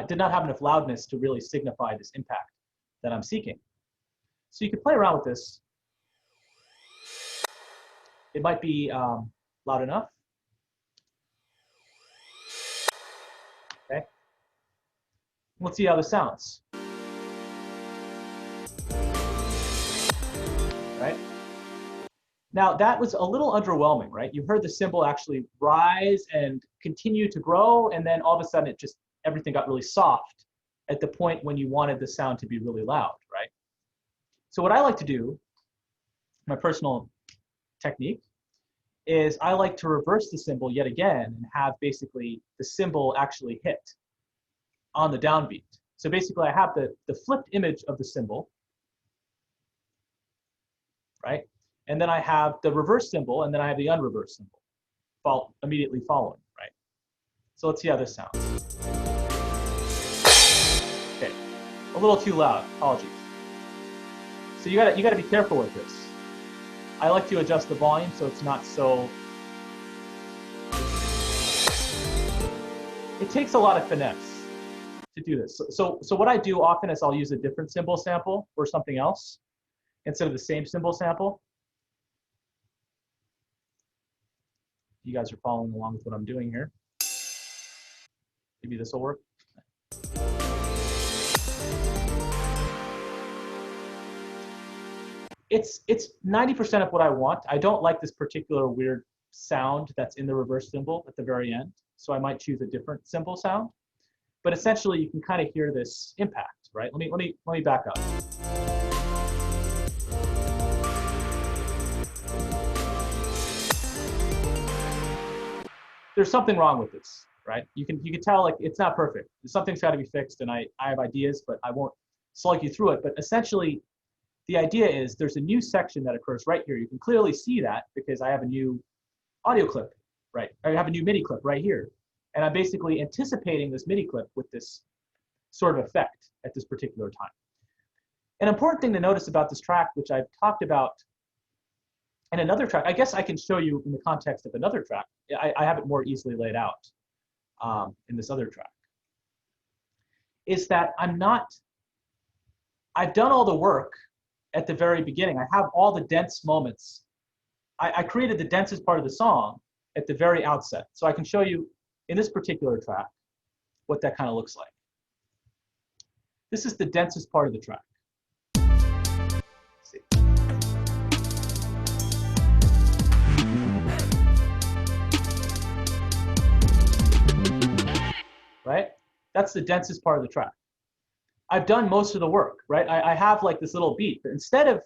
did not have enough loudness to really signify this impact that I'm seeking. So you can play around with this. It might be loud enough. Okay. Let's see how this sounds. Right? Now that was a little underwhelming, right? You heard the symbol actually rise and continue to grow, and then all of a sudden everything got really soft at the point when you wanted the sound to be really loud, right? So what I like to do, my personal technique, is I like to reverse the symbol yet again and have basically the symbol actually hit on the downbeat. So basically I have the flipped image of the symbol, right? And then I have the reverse symbol, and then I have the unreversed symbol immediately following, right? So let's see how this sounds. Okay, a little too loud, apologies. So you gotta be careful with this. I like to adjust the volume so it's not so. It takes a lot of finesse to do this. So what I do often is I'll use a different symbol sample or something else instead of the same symbol sample. You guys are following along with what I'm doing here. Maybe this will work. It's 90% of what I want. I don't like this particular weird sound that's in the reverse symbol at the very end, so I might choose a different symbol sound. But essentially, you can kind of hear this impact, right? Let me back up. There's something wrong with this, right? You can tell like it's not perfect. Something's got to be fixed, and I have ideas, but I won't slug you through it. But essentially, the idea is there's a new section that occurs right here. You can clearly see that because I have a new audio clip, right? I have a new MIDI clip right here, and I'm basically anticipating this MIDI clip with this sort of effect at this particular time. An important thing to notice about this track, which I've talked about in another track, I guess I can show you in the context of another track. I have it more easily laid out in this other track, is that I'm not I've done all the work at the very beginning. I have all the dense moments. I created the densest part of the song at the very outset. So I can show you in this particular track what that kind of looks like. This is the densest part of the track. Let's see. Right? That's the densest part of the track. I've done most of the work, right? I have like this little beat, but instead of,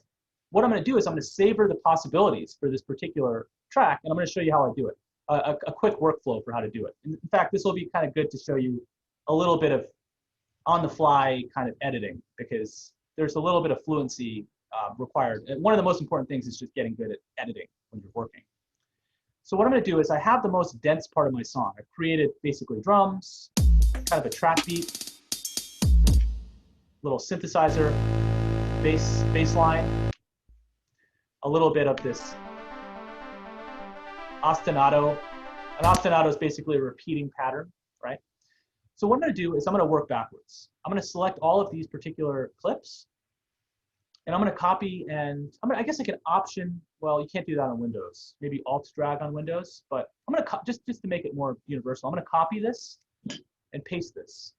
what I'm going to do is I'm going to savor the possibilities for this particular track, and I'm going to show you how I do it. A quick workflow for how to do it. In fact, this will be kind of good to show you a little bit of on-the-fly kind of editing, because there's a little bit of fluency required. And one of the most important things is just getting good at editing when you're working. So what I'm going to do is I have the most dense part of my song. I've created basically drums, kind of a trap beat, little synthesizer, bass line, a little bit of this ostinato. An ostinato is basically a repeating pattern, right? So what I'm going to do is I'm going to work backwards. I'm going to select all of these particular clips, and I'm going to copy, and I guess I can option, well, you can't do that on Windows, maybe Alt drag on Windows, but I'm going to, just to make it more universal, I'm going to copy this and paste this.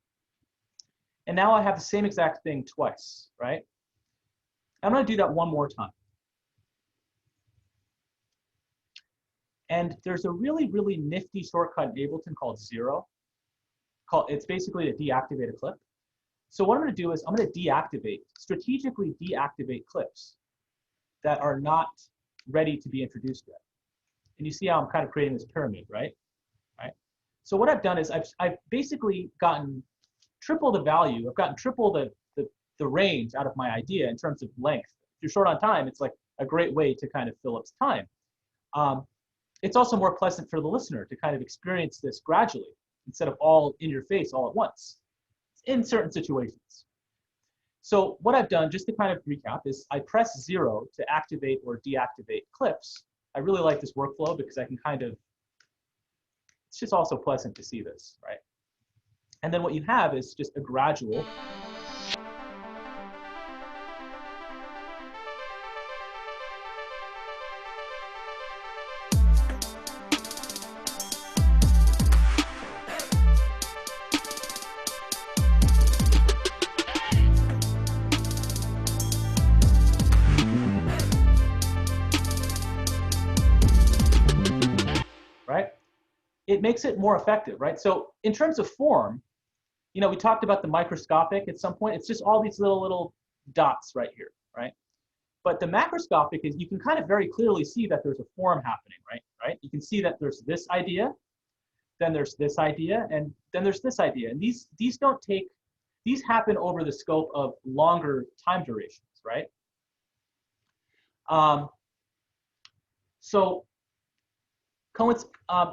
And now I have the same exact thing twice, right? I'm going to do that one more time. And there's a really, really nifty shortcut in Ableton called 0. It's basically to deactivate a clip. So what I'm going to do is I'm going to strategically deactivate clips that are not ready to be introduced yet. And you see how I'm kind of creating this pyramid, right? So what I've done is I've basically gotten triple the value. I've gotten triple the range out of my idea in terms of length. If you're short on time, it's like a great way to kind of fill up time. It's also more pleasant for the listener to kind of experience this gradually instead of all in your face all at once in certain situations. So what I've done, just to kind of recap, is I press 0 to activate or deactivate clips. I really like this workflow because I can kind of, it's just also pleasant to see this, right? And then what you have is just a gradual right? It makes it more effective, right? So in terms of form, you know, we talked about the microscopic at some point. It's just all these little dots right here, right? But the macroscopic is, you can kind of very clearly see that there's a form happening, right? You can see that there's this idea, then there's this idea, and then there's this idea. And these happen over the scope of longer time durations, right? So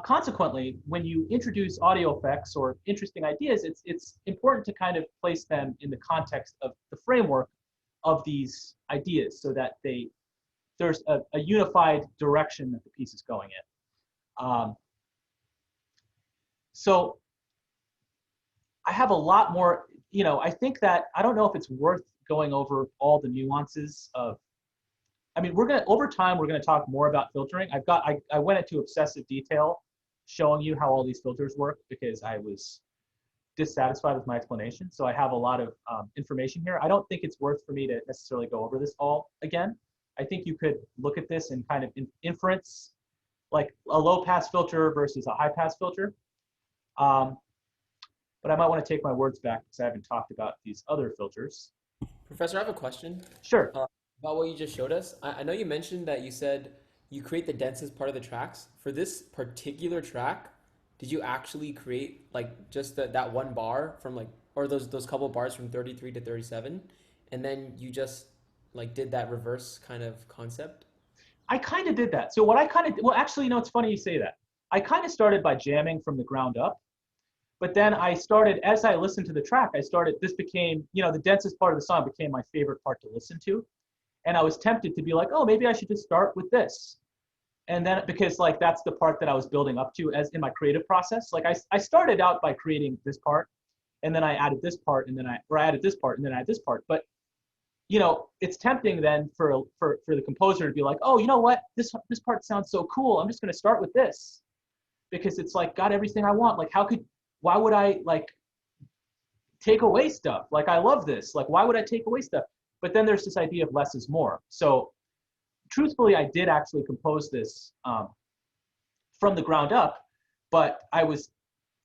consequently, when you introduce audio effects or interesting ideas, it's important to kind of place them in the context of the framework of these ideas so that there's a unified direction that the piece is going in. So I have a lot more, you know, I think that, I don't know if it's worth going over all the nuances of, I mean, over time, we're gonna talk more about filtering. I went into obsessive detail showing you how all these filters work because I was dissatisfied with my explanation. So I have a lot of information here. I don't think it's worth for me to necessarily go over this all again. I think you could look at this and kind of inference, like a low pass filter versus a high pass filter. But I might want to take my words back because I haven't talked about these other filters. Professor, I have a question. Sure. About what you just showed us. I know you mentioned that you said you create the densest part of the tracks. For this particular track, did you actually create like just that one bar from like, or those couple bars from 33 to 37, and then you just like did that reverse kind of concept? I kind of did that. So what I kind of, well, actually, you know, it's funny you say that. I kind of started by jamming from the ground up, but then I started, as I listened to the track, this became, you know, the densest part of the song became my favorite part to listen to. And I was tempted to be like, oh, maybe I should just start with this. And then, because like, that's the part that I was building up to as in my creative process. Like I started out by creating this part, and then I added this part, and then I added this part, and then I added this part. But you know, it's tempting then for the composer to be like, oh, you know what, this part sounds so cool, I'm just going to start with this, because it's like got everything I want. Like, why would I like take away stuff? Like, I love this. Like, why would I take away stuff? But then there's this idea of less is more. So truthfully, I did actually compose this from the ground up, but I was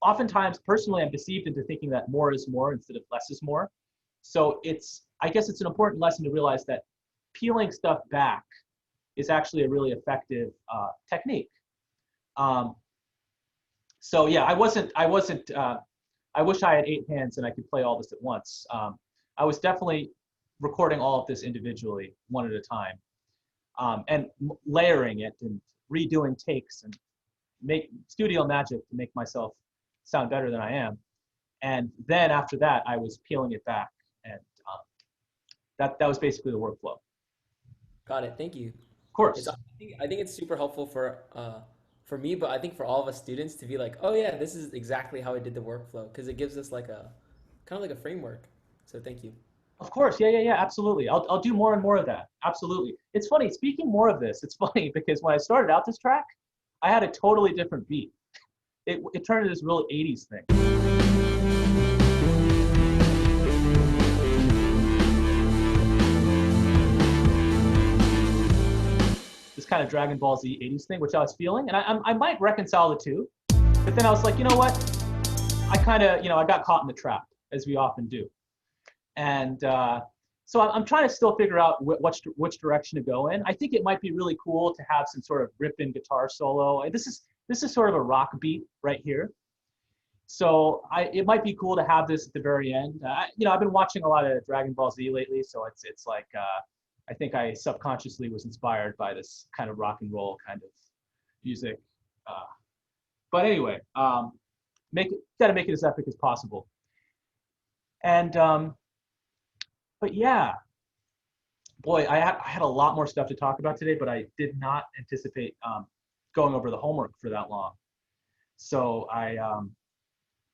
oftentimes, personally, I'm deceived into thinking that more is more instead of less is more. So I guess it's an important lesson to realize that peeling stuff back is actually a really effective technique. So yeah, I wish I had 8 hands and I could play all this at once. I was definitely recording all of this individually, one at a time, and layering it and redoing takes and make studio magic to make myself sound better than I am. And then after that, I was peeling it back, and that was basically the workflow. Got it. Thank you. Of course. I think it's super helpful for me, but I think for all of us students to be like, oh yeah, this is exactly how I did the workflow, because it gives us like a kind of like a framework. So thank you. Of course, yeah, absolutely. I'll do more and more of that. Absolutely. It's funny, speaking more of this, it's funny because when I started out this track, I had a totally different beat. It turned into this real 80s thing. This kind of Dragon Ball Z 80s thing, which I was feeling, and I might reconcile the two, but then I was like, you know what? I kind of, I got caught in the trap, as we often do. And so I'm trying to still figure out which direction to go in. I think it might be really cool to have some sort of rip-in guitar solo. This is sort of a rock beat right here. So it might be cool to have this at the very end. I've been watching a lot of Dragon Ball Z lately, so it's like I think I subconsciously was inspired by this kind of rock and roll kind of music. But anyway, gotta make it as epic as possible. And but yeah, boy, I had a lot more stuff to talk about today, but I did not anticipate going over the homework for that long. So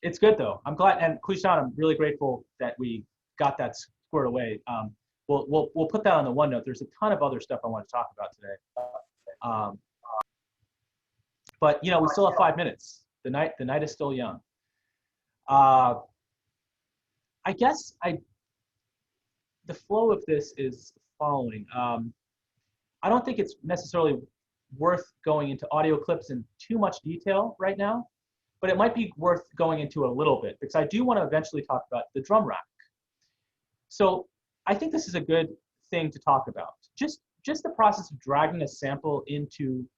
it's good though. I'm glad, and Kushan, I'm really grateful that we got that squared away. We'll put that on the OneNote. There's a ton of other stuff I want to talk about today. But we still have 5 minutes. The night is still young. I guess the flow of this is following. I don't think it's necessarily worth going into audio clips in too much detail right now, but it might be worth going into a little bit, because I do want to eventually talk about the drum rack. So I think this is a good thing to talk about. Just the process of dragging a sample into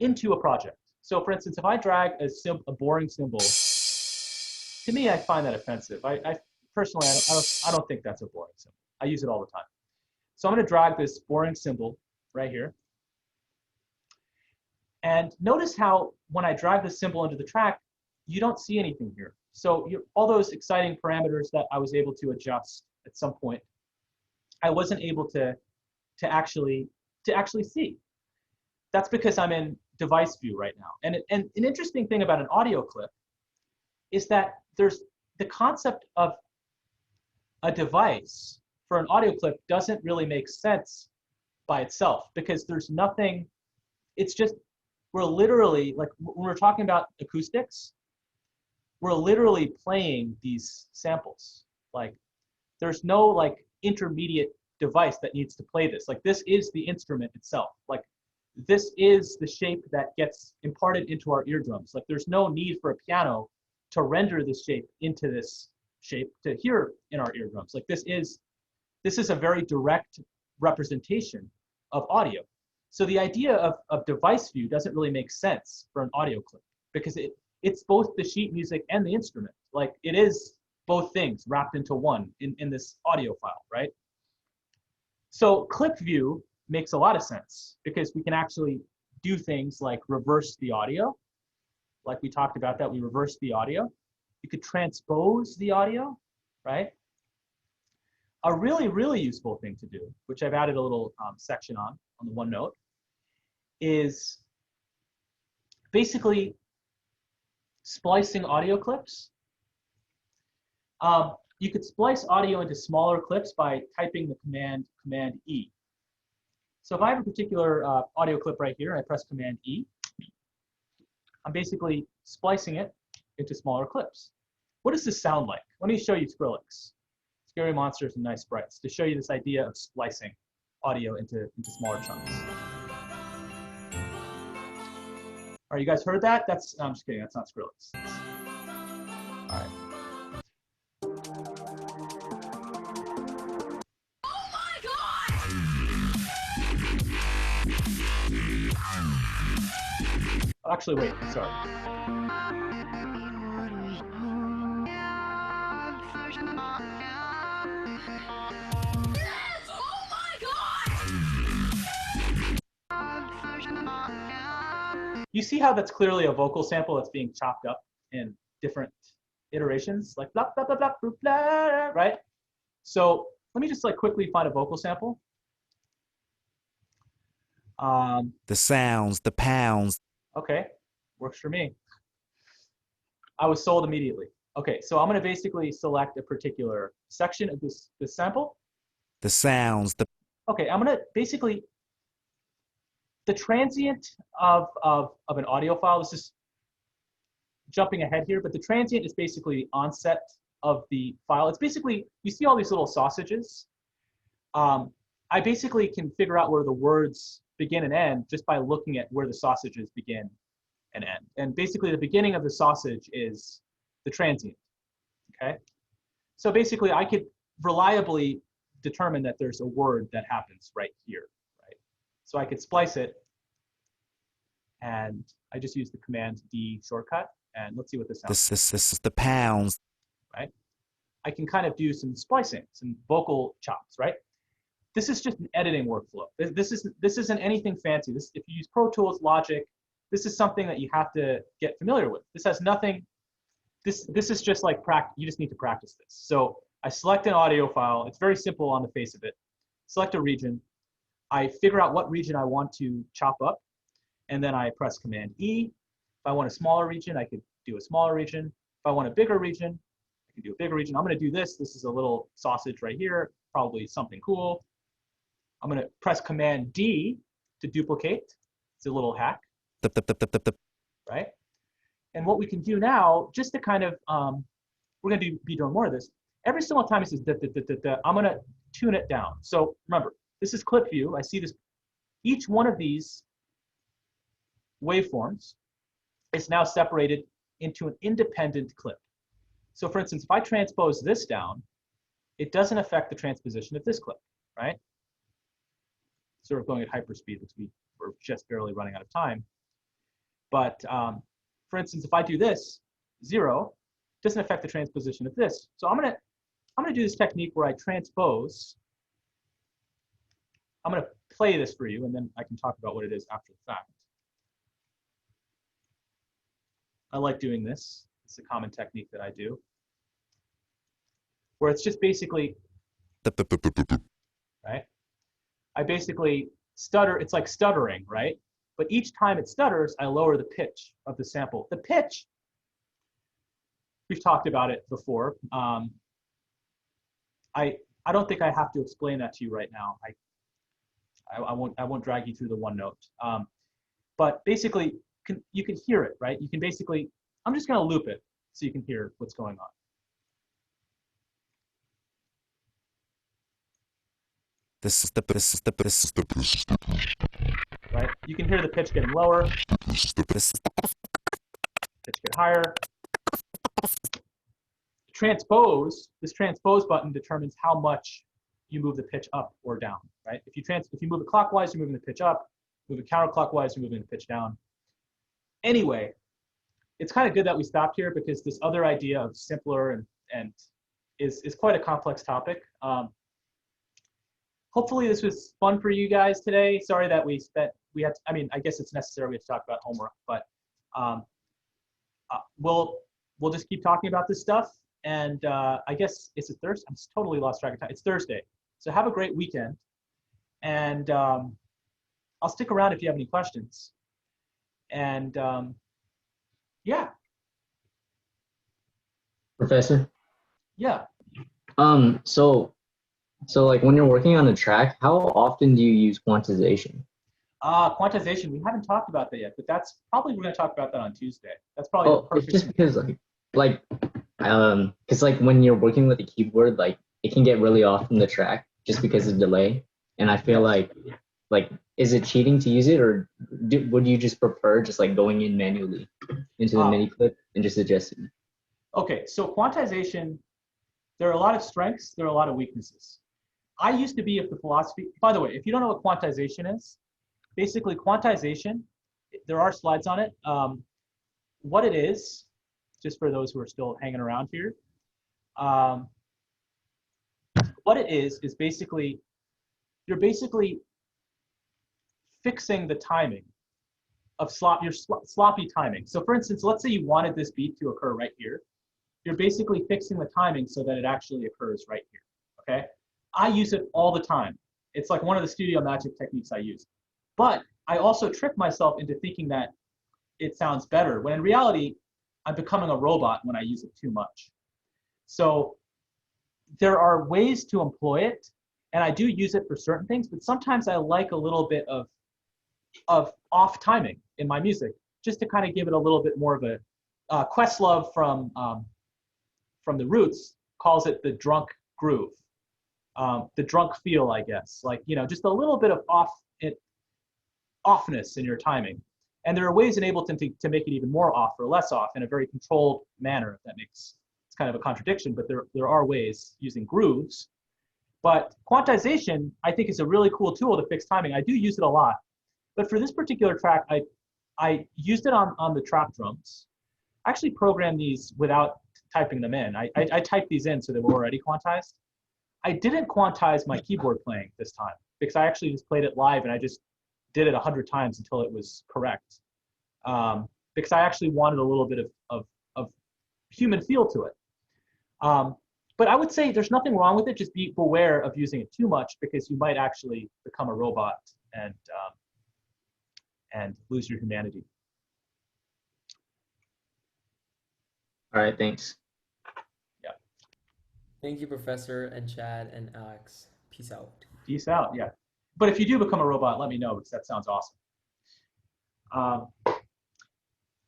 a project. So for instance, if I drag a boring cymbal, to me, I find that offensive. I personally, I don't think that's a boring cymbal. I use it all the time. So I'm going to drag this boring cymbal right here. And notice how when I drag this cymbal into the track, you don't see anything here. So all those exciting parameters that I was able to adjust at some point, I wasn't able to actually see. That's because I'm in device view right now. And an interesting thing about an audio clip is that there's the concept of a device for an audio clip doesn't really make sense by itself, because there's nothing, it's just, we're literally, like when we're talking about acoustics, we're literally playing these samples. Like there's no like intermediate device that needs to play this. Like this is the instrument itself. Like this is the shape that gets imparted into our eardrums. Like there's no need for a piano to render this shape into this shape to hear in our eardrums. Like this is a very direct representation of audio. So the idea of device view doesn't really make sense for an audio clip, because it's both the sheet music and the instrument. Like it is both things wrapped into one in this audio file, right? So clip view makes a lot of sense, because we can actually do things like reverse the audio. Like we talked about that, we reverse the audio. You could transpose the audio, right? A really, really useful thing to do, which I've added a little section on the OneNote, is basically splicing audio clips. you could splice audio into smaller clips by typing the command E. So if I have a particular audio clip right here, and I press command E, I'm basically splicing it into smaller clips. What does this sound like? Let me show you Skrillex, Scary Monsters and Nice Sprites, to show you this idea of splicing audio into smaller chunks. All right, you guys heard that? That's, no, I'm just kidding, that's not Skrillex. All right. Actually, wait, sorry. You see how that's clearly a vocal sample that's being chopped up in different iterations, like blah, blah, blah, blah, blah, blah, right? So let me just like quickly find a vocal sample. The sounds, the pounds. Okay, works for me. I was sold immediately. Okay, so I'm gonna basically select a particular section of this sample. The sounds, the. Okay, I'm gonna basically, the transient of an audio file, this is jumping ahead here, but the transient is basically the onset of the file. It's basically, you see all these little sausages. I basically can figure out where the words begin and end just by looking at where the sausages begin and end. And basically the beginning of the sausage is the transient, okay? So basically I could reliably determine that there's a word that happens right here, right? So I could splice it, and I just use the command D shortcut, and let's see what this sounds like. This is the pounds. Right? I can kind of do some splicing, some vocal chops, right? This is just an editing workflow. This isn't anything fancy. This, if you use Pro Tools, Logic, this is something that you have to get familiar with. This has nothing, this is just like you just need to practice this. So I select an audio file. It's very simple on the face of it. Select a region. I figure out what region I want to chop up, and then I press Command E. If I want a smaller region, I could do a smaller region. If I want a bigger region, I can do a bigger region. I'm going to do this. This is a little sausage right here, probably something cool. I'm going to press Command D to duplicate. It's a little hack, right? And what we can do now, just to kind of, we're going to be doing more of this. Every single time it says da, da, da, da, da, I'm going to tune it down. So remember, this is clip view. I see this. Each one of these waveforms is now separated into an independent clip. So for instance, if I transpose this down, it doesn't affect the transposition of this clip, right? Sort of going at hyperspeed because we're just barely running out of time. But for instance, if I do this, 0, doesn't affect the transposition of this. So I'm gonna do this technique where I transpose. I'm gonna play this for you, and then I can talk about what it is after the fact. I like doing this. It's a common technique that I do, where it's just basically, right? I basically stutter. It's like stuttering, right? But each time it stutters, I lower the pitch of the sample. The pitch, we've talked about it before. I don't think I have to explain that to you right now. I won't drag you through the one note. But basically, you can hear it, right? You can basically, I'm just going to loop it so you can hear what's going on. This is the right? You can hear the pitch getting lower, pitch get higher. Transpose, this transpose button determines how much you move the pitch up or down, right? If you move it clockwise, you're moving the pitch up. Move it counterclockwise, you're moving the pitch down. Anyway, it's kind of good that we stopped here because this other idea of simpler and is quite a complex topic. Hopefully this was fun for you guys today. Sorry that I mean, I guess it's necessary we have to talk about homework, but we'll just keep talking about this stuff. And I guess it's a Thursday. I'm totally lost track of time. It's Thursday. So have a great weekend. And I'll stick around if you have any questions. And yeah. Professor? Yeah. So like when you're working on a track, how often do you use quantization? Quantization, we haven't talked about that yet, but that's probably, we're going to talk about that on Tuesday. That's probably the Oh, it's perfect. just because because like when you're working with a keyboard, like it can get really off from the track just because of delay. And I feel like is it cheating to use it, or would you just prefer just like going in manually into the mini clip and just adjusting? Okay, so quantization, there are a lot of strengths, there are a lot of weaknesses. I used to be of the philosophy, by the way, if you don't know what quantization is, basically quantization, there are slides on it. What it is, just for those who are still hanging around here, what it is basically, you're basically fixing the timing of sloppy timing. So for instance, let's say you wanted this beat to occur right here. You're basically fixing the timing so that it actually occurs right here, okay? I use it all the time. It's like one of the studio magic techniques I use. But I also trick myself into thinking that it sounds better, when in reality, I'm becoming a robot when I use it too much. So there are ways to employ it, and I do use it for certain things, but sometimes I like a little bit of off timing in my music, just to kind of give it a little bit more of a, Questlove from the Roots calls it the drunk groove, the drunk feel, I guess, like, you know, just a little bit of offness in your timing. And there are ways in Ableton to make it even more off or less off in a very controlled manner, if that makes, it's kind of a contradiction, but there are ways using grooves. But quantization, I think, is a really cool tool to fix timing. I do use it a lot. But for this particular track, I used it on the trap drums. I actually programmed these without typing them in. I typed these in so they were already quantized. I didn't quantize my keyboard playing this time because I actually just played it live and I just did it 100 times until it was correct. Because I actually wanted a little bit of human feel to it. But I would say there's nothing wrong with it. Just be aware of using it too much because you might actually become a robot and lose your humanity. All right, thanks. Yeah. Thank you, Professor and Chad and Alex. Peace out. Peace out, yeah. But if you do become a robot, let me know because that sounds awesome.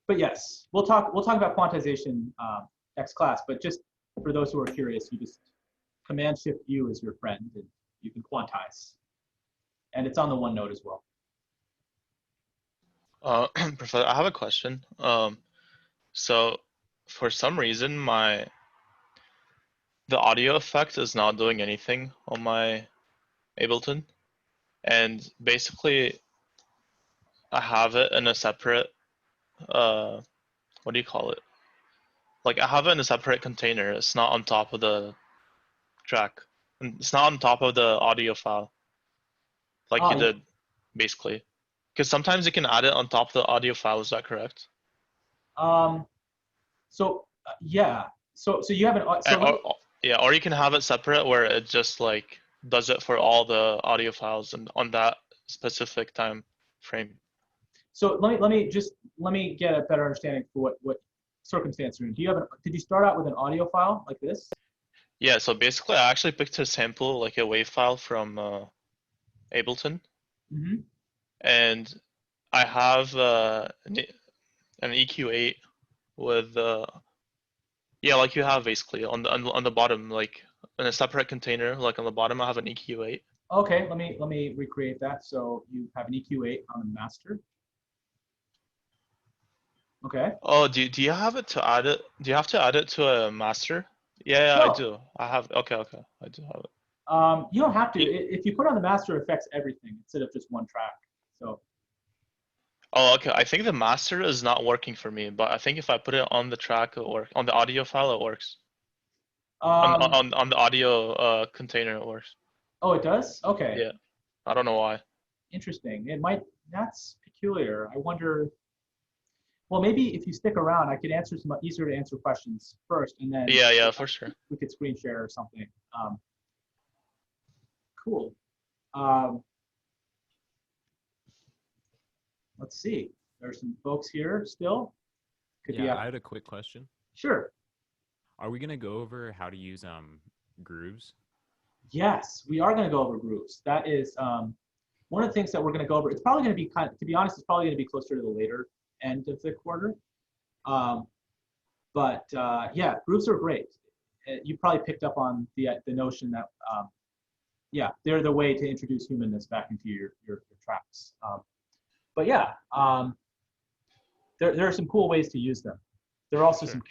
But yes, we'll talk about quantization next class. But just for those who are curious, you just Command Shift U is your friend, and you can quantize. And it's on the OneNote as well. Professor, I have a question. So for some reason, the audio effect is not doing anything on my Ableton, and basically, I have it in a separate, what do you call it? Like I have it in a separate container. It's not on top of the track. It's not on top of the audio file, like you did, basically. Because sometimes you can add it on top of the audio file. Is that correct? Yeah. So you have an yeah, or you can have it separate where it just like does it for all the audio files and on that specific time frame. So let me get a better understanding for what circumstance you're in. Did you start out with an audio file like this? Yeah, so basically I actually picked a sample, like a WAV file from Ableton. Mm-hmm. And I have an EQ8 with yeah, like you have basically on the bottom, like in a separate container, like on the bottom I have an EQ8. Okay, let me recreate that. So you have an EQ8 on the master. Okay. Oh, do you have it to add it? Do you have to add it to a master? Yeah, No. I do. I have. Okay, I do have it. You don't have to. If you put on the master, it affects everything instead of just one track. So. Oh, okay. I think the master is not working for me, but I think if I put it on the track or on the audio file, it works. On the audio container, it works. Oh, it does? Okay. Yeah. I don't know why. Interesting. It might. That's peculiar. I wonder. Well, maybe if you stick around, I could answer some easier to answer questions first, and then yeah, for sure. We could screen share or something. Cool. Let's see. There's some folks here still. I had a quick question. Sure. Are we gonna go over how to use grooves? Yes, we are going to go over grooves. That is one of the things that we're going to go over. It's probably going to be to be honest, it's probably going to be closer to the later end of the quarter. Yeah, grooves are great. You probably picked up on the notion that yeah, they're the way to introduce humanness back into your tracks. There are some cool ways to use them. There are also some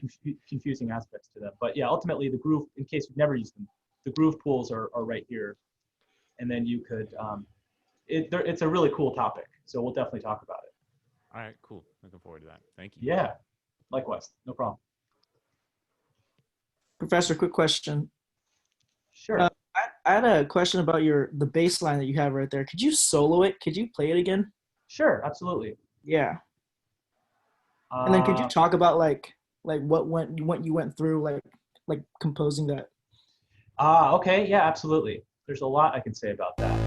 confusing aspects to them. But yeah, ultimately the groove, in case you've never used them, the groove pools are right here. And then you could, it's a really cool topic. So we'll definitely talk about it. All right, cool. Looking forward to that. Thank you. Yeah, likewise, no problem. Professor, quick question. Sure. I had a question about the bass line that you have right there. Could you solo it? Could you play it again? Sure, absolutely. Yeah. And then could you talk about like what you went through like composing that? Okay, yeah, absolutely. There's a lot I can say about that.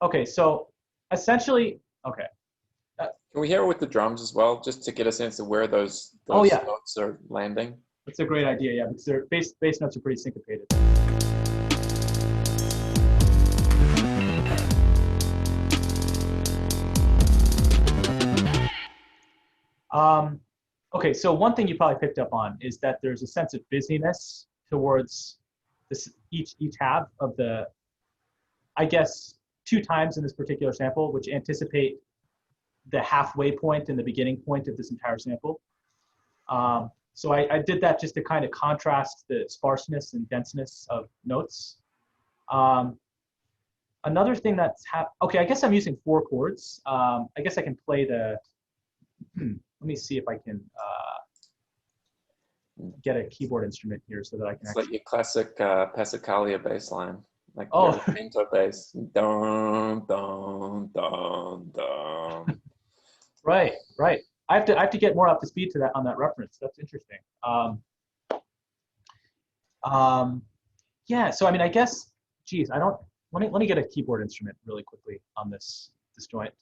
Okay, so essentially, okay. Can we hear it with the drums as well, just to get a sense of where those Oh, yeah. notes are landing? That's a great idea, yeah, because their bass notes are pretty syncopated. Okay, so one thing you probably picked up on is that there's a sense of busyness towards each half of the, I guess, 2 times in this particular sample, which anticipate the halfway point and the beginning point of this entire sample. So I did that just to kind of contrast the sparseness and denseness of notes. Another thing that's okay, I guess I'm using 4 chords. I guess I can play the, let me see if I can get a keyboard instrument here so that I can It's like your classic Passacaglia bass line, like pinto bass. Dun, dun, dun, dun. Right. I have to get more up to speed to that on that reference. That's interesting. Yeah. So I mean, I guess, geez, I don't. Let me get a keyboard instrument really quickly on this joint.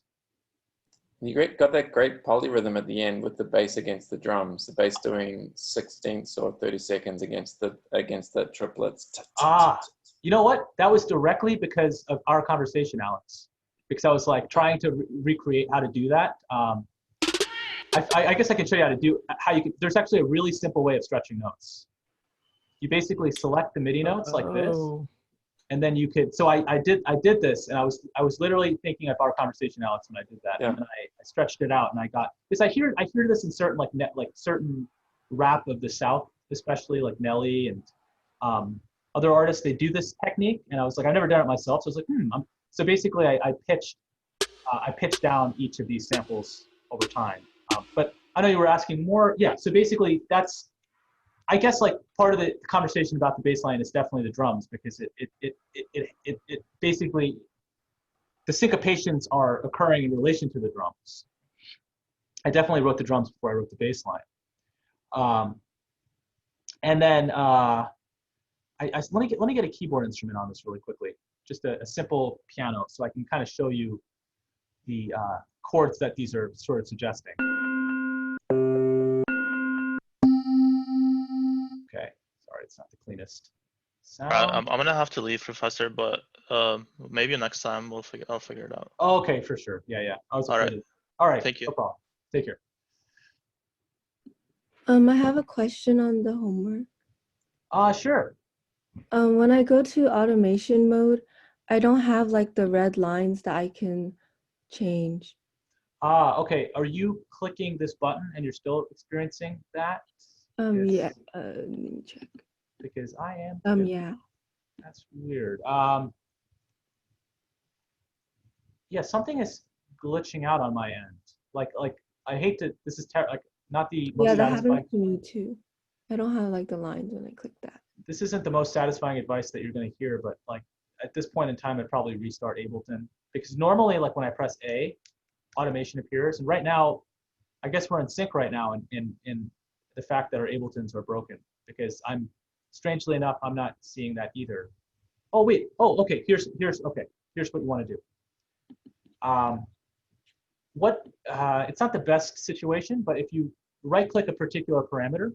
You got that great polyrhythm at the end with the bass against the drums. The bass doing 16ths or 32nds against the triplets. You know what? That was directly because of our conversation, Alex. Because I was like trying to recreate how to do that. I guess I can show you how you can. There's actually a really simple way of stretching notes. You basically select the MIDI notes like this, and then you could. So I did this, and I was literally thinking of our conversation, Alex, when I did that, and then I stretched it out, and I got because I hear this in certain certain rap of the South, especially like Nelly and other artists. They do this technique, and I was like, I've never done it myself, so I was like, So basically, I pitched down each of these samples over time. But I know you were asking more. Yeah. So basically, that's, I guess, like part of the conversation about the bass line is definitely the drums, because it basically, the syncopations are occurring in relation to the drums. I definitely wrote the drums before I wrote the bass line. And then let me get a keyboard instrument on this really quickly. Just a simple piano, so I can kind of show you the chords that these are sort of suggesting. Okay, sorry, it's not the cleanest sound. I'm gonna have to leave, Professor, but maybe next time I'll figure it out. Oh, okay, for sure. Yeah. I was all right. All right. Thank you. No problem. Take care. I have a question on the homework. Sure. When I go to automation mode, I don't have like the red lines that I can change. Okay. Are you clicking this button and you're still experiencing that? Yeah. Let me check. Because I am. Too. Yeah. That's weird. Yeah, something is glitching out on my end. Like I hate to. This is like not the most that satisfying. happened to me too. I don't have like the lines when I click that. This isn't the most satisfying advice that you're going to hear, but like at this point in time, I'd probably restart Ableton, because normally, like when I press A, automation appears, and right now, I guess we're in sync right now in the fact that our Abletons are broken, because strangely enough, I'm not seeing that either. Oh wait. Oh, okay. Here's what you want to do. it's not the best situation, but if you right-click a particular parameter,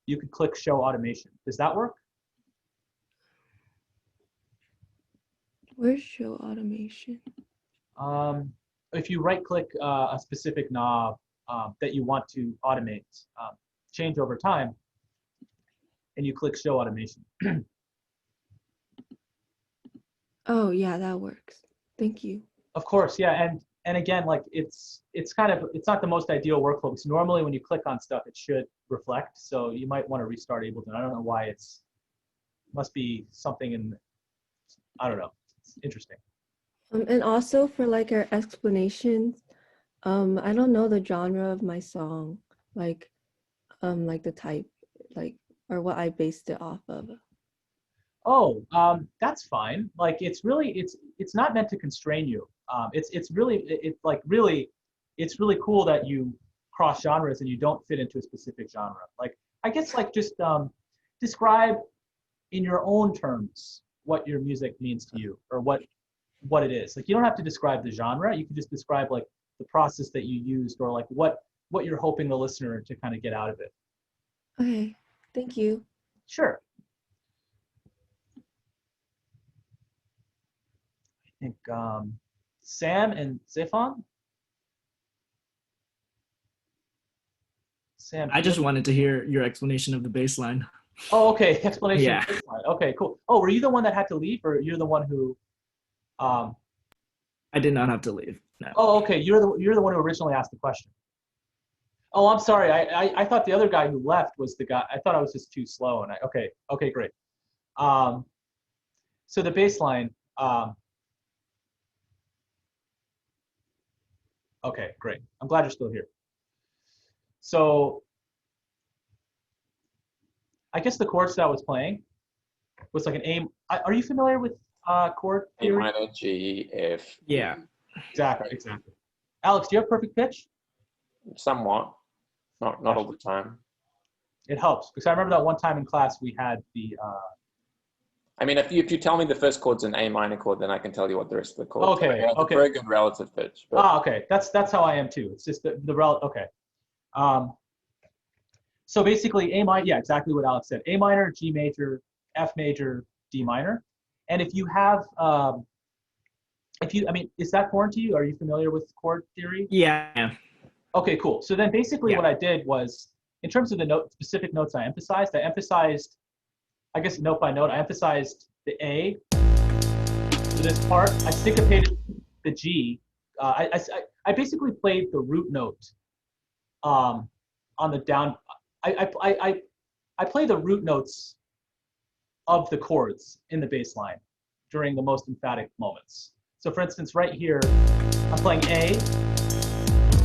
you could click Show Automation. Does that work? Where's show automation? If you right-click a specific knob that you want to automate, change over time, and you click Show Automation. Oh yeah, that works. Thank you. Of course, yeah, and again, like it's not the most ideal workflow because normally when you click on stuff, it should reflect. So you might want to restart Ableton. I don't know why must be something I don't know. It's interesting. And also for like our explanations, I don't know the genre of my song, like the type, like, or what I based it off of. Oh, that's fine. Like it's not meant to constrain you. It's really cool that you cross genres and you don't fit into a specific genre. Like I guess like just describe in your own terms what your music means to you or what it is. Like you don't have to describe the genre. You can just describe like the process that you used or like what you're hoping the listener to kind of get out of it. Okay, thank you. Sure. I think Sam and Zefan. Sam. I just wanted to hear your explanation of the bass line. Oh, okay. Explanation. Yeah. Of the bass line. Okay, cool. Oh, were you the one that had to leave, or you're the one who? I did not have to leave. No. Oh, okay. You're the one who originally asked the question. Oh, I'm sorry. I thought the other guy who left was the guy. I thought I was just too slow. And okay, great. So the bass line. Okay, great. I'm glad you're still here. So I guess the chords that I was playing was like an A. Are you familiar with chord theory? A minor, G, F. Yeah. Exactly. Alex, do you have perfect pitch? Somewhat. Not all the time. It helps because I remember that one time in class we had the. I mean, if you tell me the first chord's an A minor chord, then I can tell you what the rest of the chords are. Okay. Yeah, it's a very good relative pitch. But... okay. That's how I am too. It's just the okay. So basically A minor, yeah, exactly what Alex said. A minor, G major, F major, D minor. And if you have, I mean, is that foreign to you? Are you familiar with chord theory? Yeah. Okay, cool. So then basically what I did was, in terms of the specific notes I emphasized, I guess note by note, I emphasized the A for this part. I syncopated the G. I basically played the root note on the down. I play the root notes of the chords in the bass line during the most emphatic moments. So for instance, right here, I'm playing A,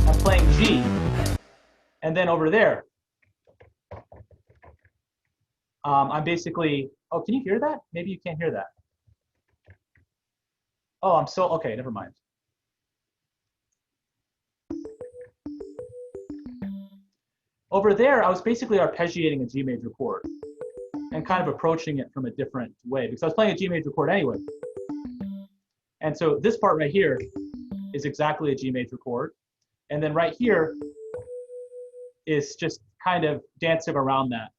I'm playing G, and then over there, I'm basically, oh, can you hear that? Maybe you can't hear that. Oh, okay, never mind. Over there, I was basically arpeggiating a G major chord and kind of approaching it from a different way because I was playing a G major chord anyway. And so this part right here is exactly a G major chord. And then right here is just kind of dancing around that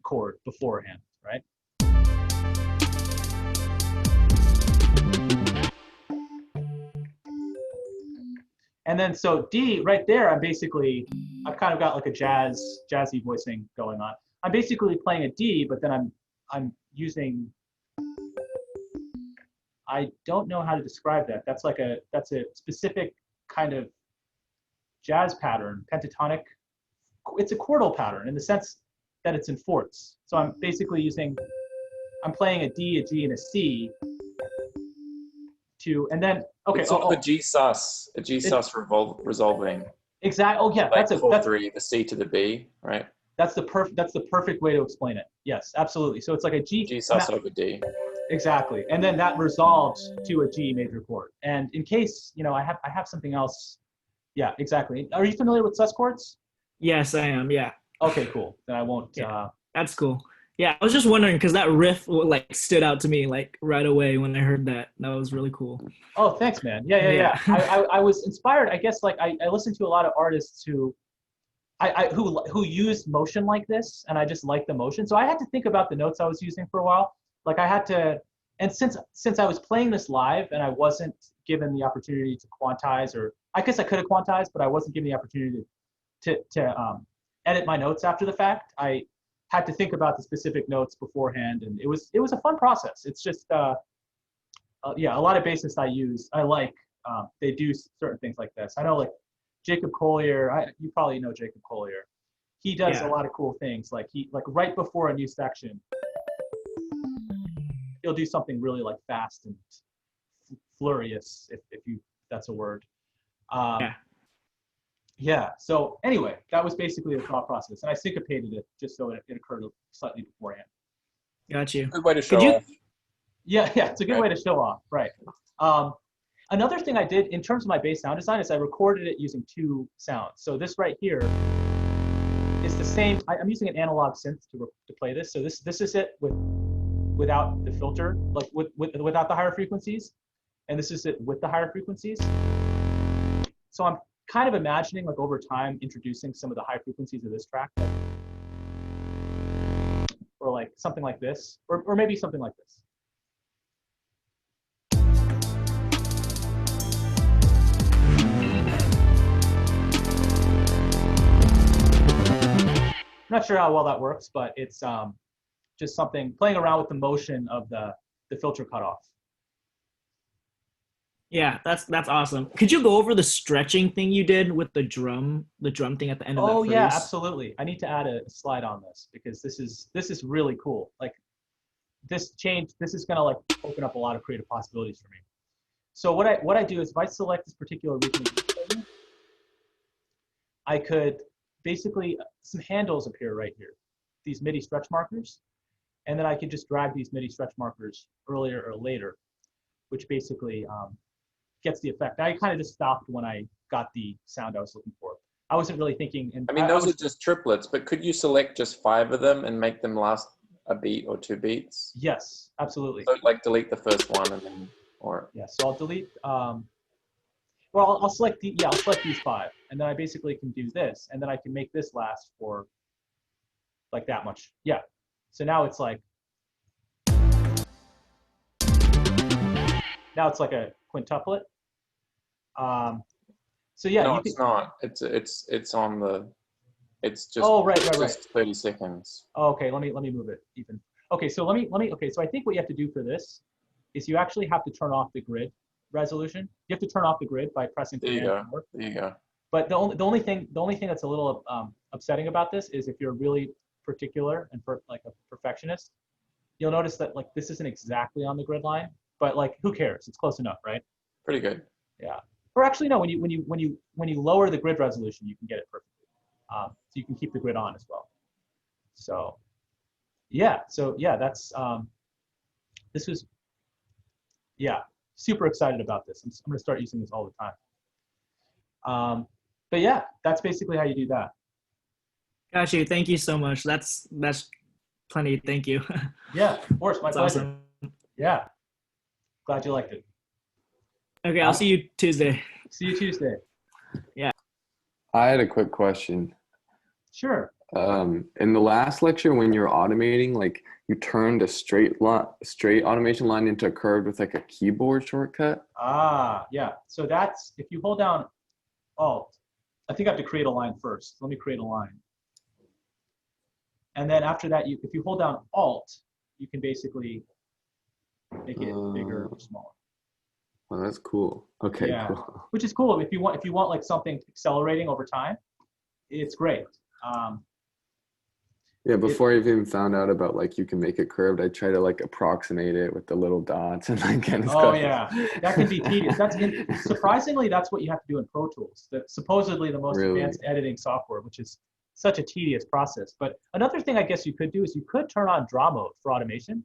chord beforehand, right? And then so D right there, I've kind of got like a jazzy voicing going on. I'm basically playing a D, but then I'm using, I don't know how to describe that. That's a specific kind of jazz pattern, pentatonic. It's a chordal pattern in the sense that it's in fourths. So I'm basically I'm playing a D, a G, and a C and then, okay. It's sort of a G sus resolving. Exactly. Oh yeah, like that's 3, the C to the B, right? That's the perfect way to explain it. Yes, absolutely. So it's like a G sus over D. Exactly, and then that resolves to a G major chord. And in case I have something else. Yeah, exactly. Are you familiar with sus chords? Yes, I am. Yeah. Okay, cool. Then I won't. Yeah, that's cool. Yeah, I was just wondering because that riff like stood out to me like right away when I heard that. That was really cool. Oh, thanks, man. Yeah. I was inspired. I guess like I listened to a lot of artists who use motion like this, and I just like the motion. So I had to think about the notes I was using for a while. Like I had to, and since I was playing this live and I wasn't given the opportunity to quantize, or I guess I could have quantized, but I wasn't given the opportunity to edit my notes after the fact. I had to think about the specific notes beforehand, and it was a fun process. It's just yeah, a lot of bassists I like they do certain things like this. I know like Jacob Collier, you probably know Jacob Collier. He does a lot of cool things. Like right before a new section, he'll do something really like fast and flurious, if that's a word. Yeah. So anyway, that was basically the thought process, and I syncopated it just so it occurred slightly beforehand. Got you. Good way to show off. Yeah, it's a good way to show off, right? Another thing I did in terms of my bass sound design is I recorded it using two sounds. So this right here is the same. I'm using an analog synth to play this. So this is it without the filter, like without the higher frequencies, and this is it with the higher frequencies. So I'm kind of imagining like over time introducing some of the high frequencies of this track, or like something like this, or maybe something like this. I'm not sure how well that works, but it's just something playing around with the motion of the filter cutoff. Yeah, that's awesome. Could you go over the stretching thing you did with the drum thing at the end of that phrase? Oh yeah, absolutely. I need to add a slide on this because this is really cool. Like this is gonna like open up a lot of creative possibilities for me. So what I do is if I select this particular region, I could basically some handles appear right here, these MIDI stretch markers, and then I could just drag these MIDI stretch markers earlier or later, which basically gets the effect. I kind of just stopped when I got the sound I was looking for. I wasn't really thinking. And I mean, those are just triplets, but could you select just 5 of them and make them last a beat or 2 beats? Yes, absolutely. So like delete the first one and then, or yeah. So I'll delete. Well, I'll select these 5, and then I basically can do this, and then I can make this last for like that much. Yeah. So now it's like a quintuplet. So yeah. No, it's not. It's on the. It's just. Oh right. Just 30 seconds. Oh, okay. Let me move it even. Okay. So let me. Okay. So I think what you have to do for this is you actually have to turn off the grid resolution. You have to turn off the grid by pressing. There you go. There you go. But the only thing that's a little upsetting about this is if you're really particular and like a perfectionist, you'll notice that like this isn't exactly on the grid line, but like who cares? It's close enough, right? Pretty good. Yeah. Or actually no, when you lower the grid resolution, you can get it perfectly. So you can keep the grid on as well. So yeah. That's this was super excited about this. I'm going to start using this all the time. But yeah, that's basically how you do that. Got you. Thank you so much. That's plenty. Thank you. Yeah, of course. My pleasure. Awesome. Yeah. Glad you liked it. Okay, I'll see you Tuesday. See you Tuesday. Yeah. I had a quick question. Sure. In the last lecture, when you were automating, like you turned a straight automation line into a curved with like a keyboard shortcut. Yeah. So that's if you hold down Alt. I think I have to create a line first. Let me create a line. And then after that, if you hold down Alt, you can basically make it bigger or smaller. Oh, that's cool. Okay, yeah. Cool. Which is cool. If you want like something accelerating over time, it's great. Yeah, before I even found out about like you can make it curved, I try to like approximate it with the little dots and like kind of stuff. Oh yeah, that can be tedious. Surprisingly, that's what you have to do in Pro Tools. Supposedly the most advanced editing software, which is such a tedious process. But another thing I guess you could do is you could turn on draw mode for automation.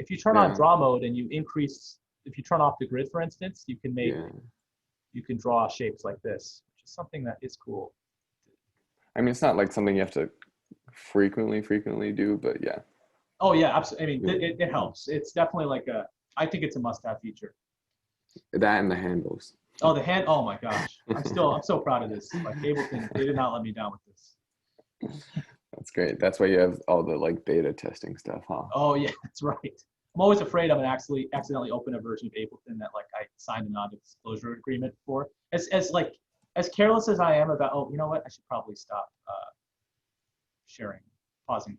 If you turn on draw mode and you if you turn off the grid, for instance, you can you can draw shapes like this, which is something that is cool. I mean, it's not like something you have to frequently do, but yeah. Oh yeah, absolutely. I mean, it helps. It's definitely like I think it's a must-have feature. That and the handles. Oh, oh my gosh. I'm so proud of this. Like Ableton, they did not let me down with this. That's great. That's why you have all the like beta testing stuff, huh? Oh yeah, that's right. I'm always afraid I'm gonna accidentally open a version of Ableton that like I signed a non-disclosure agreement for. As careless as I am about, oh, you know what? I should probably stop sharing, pausing.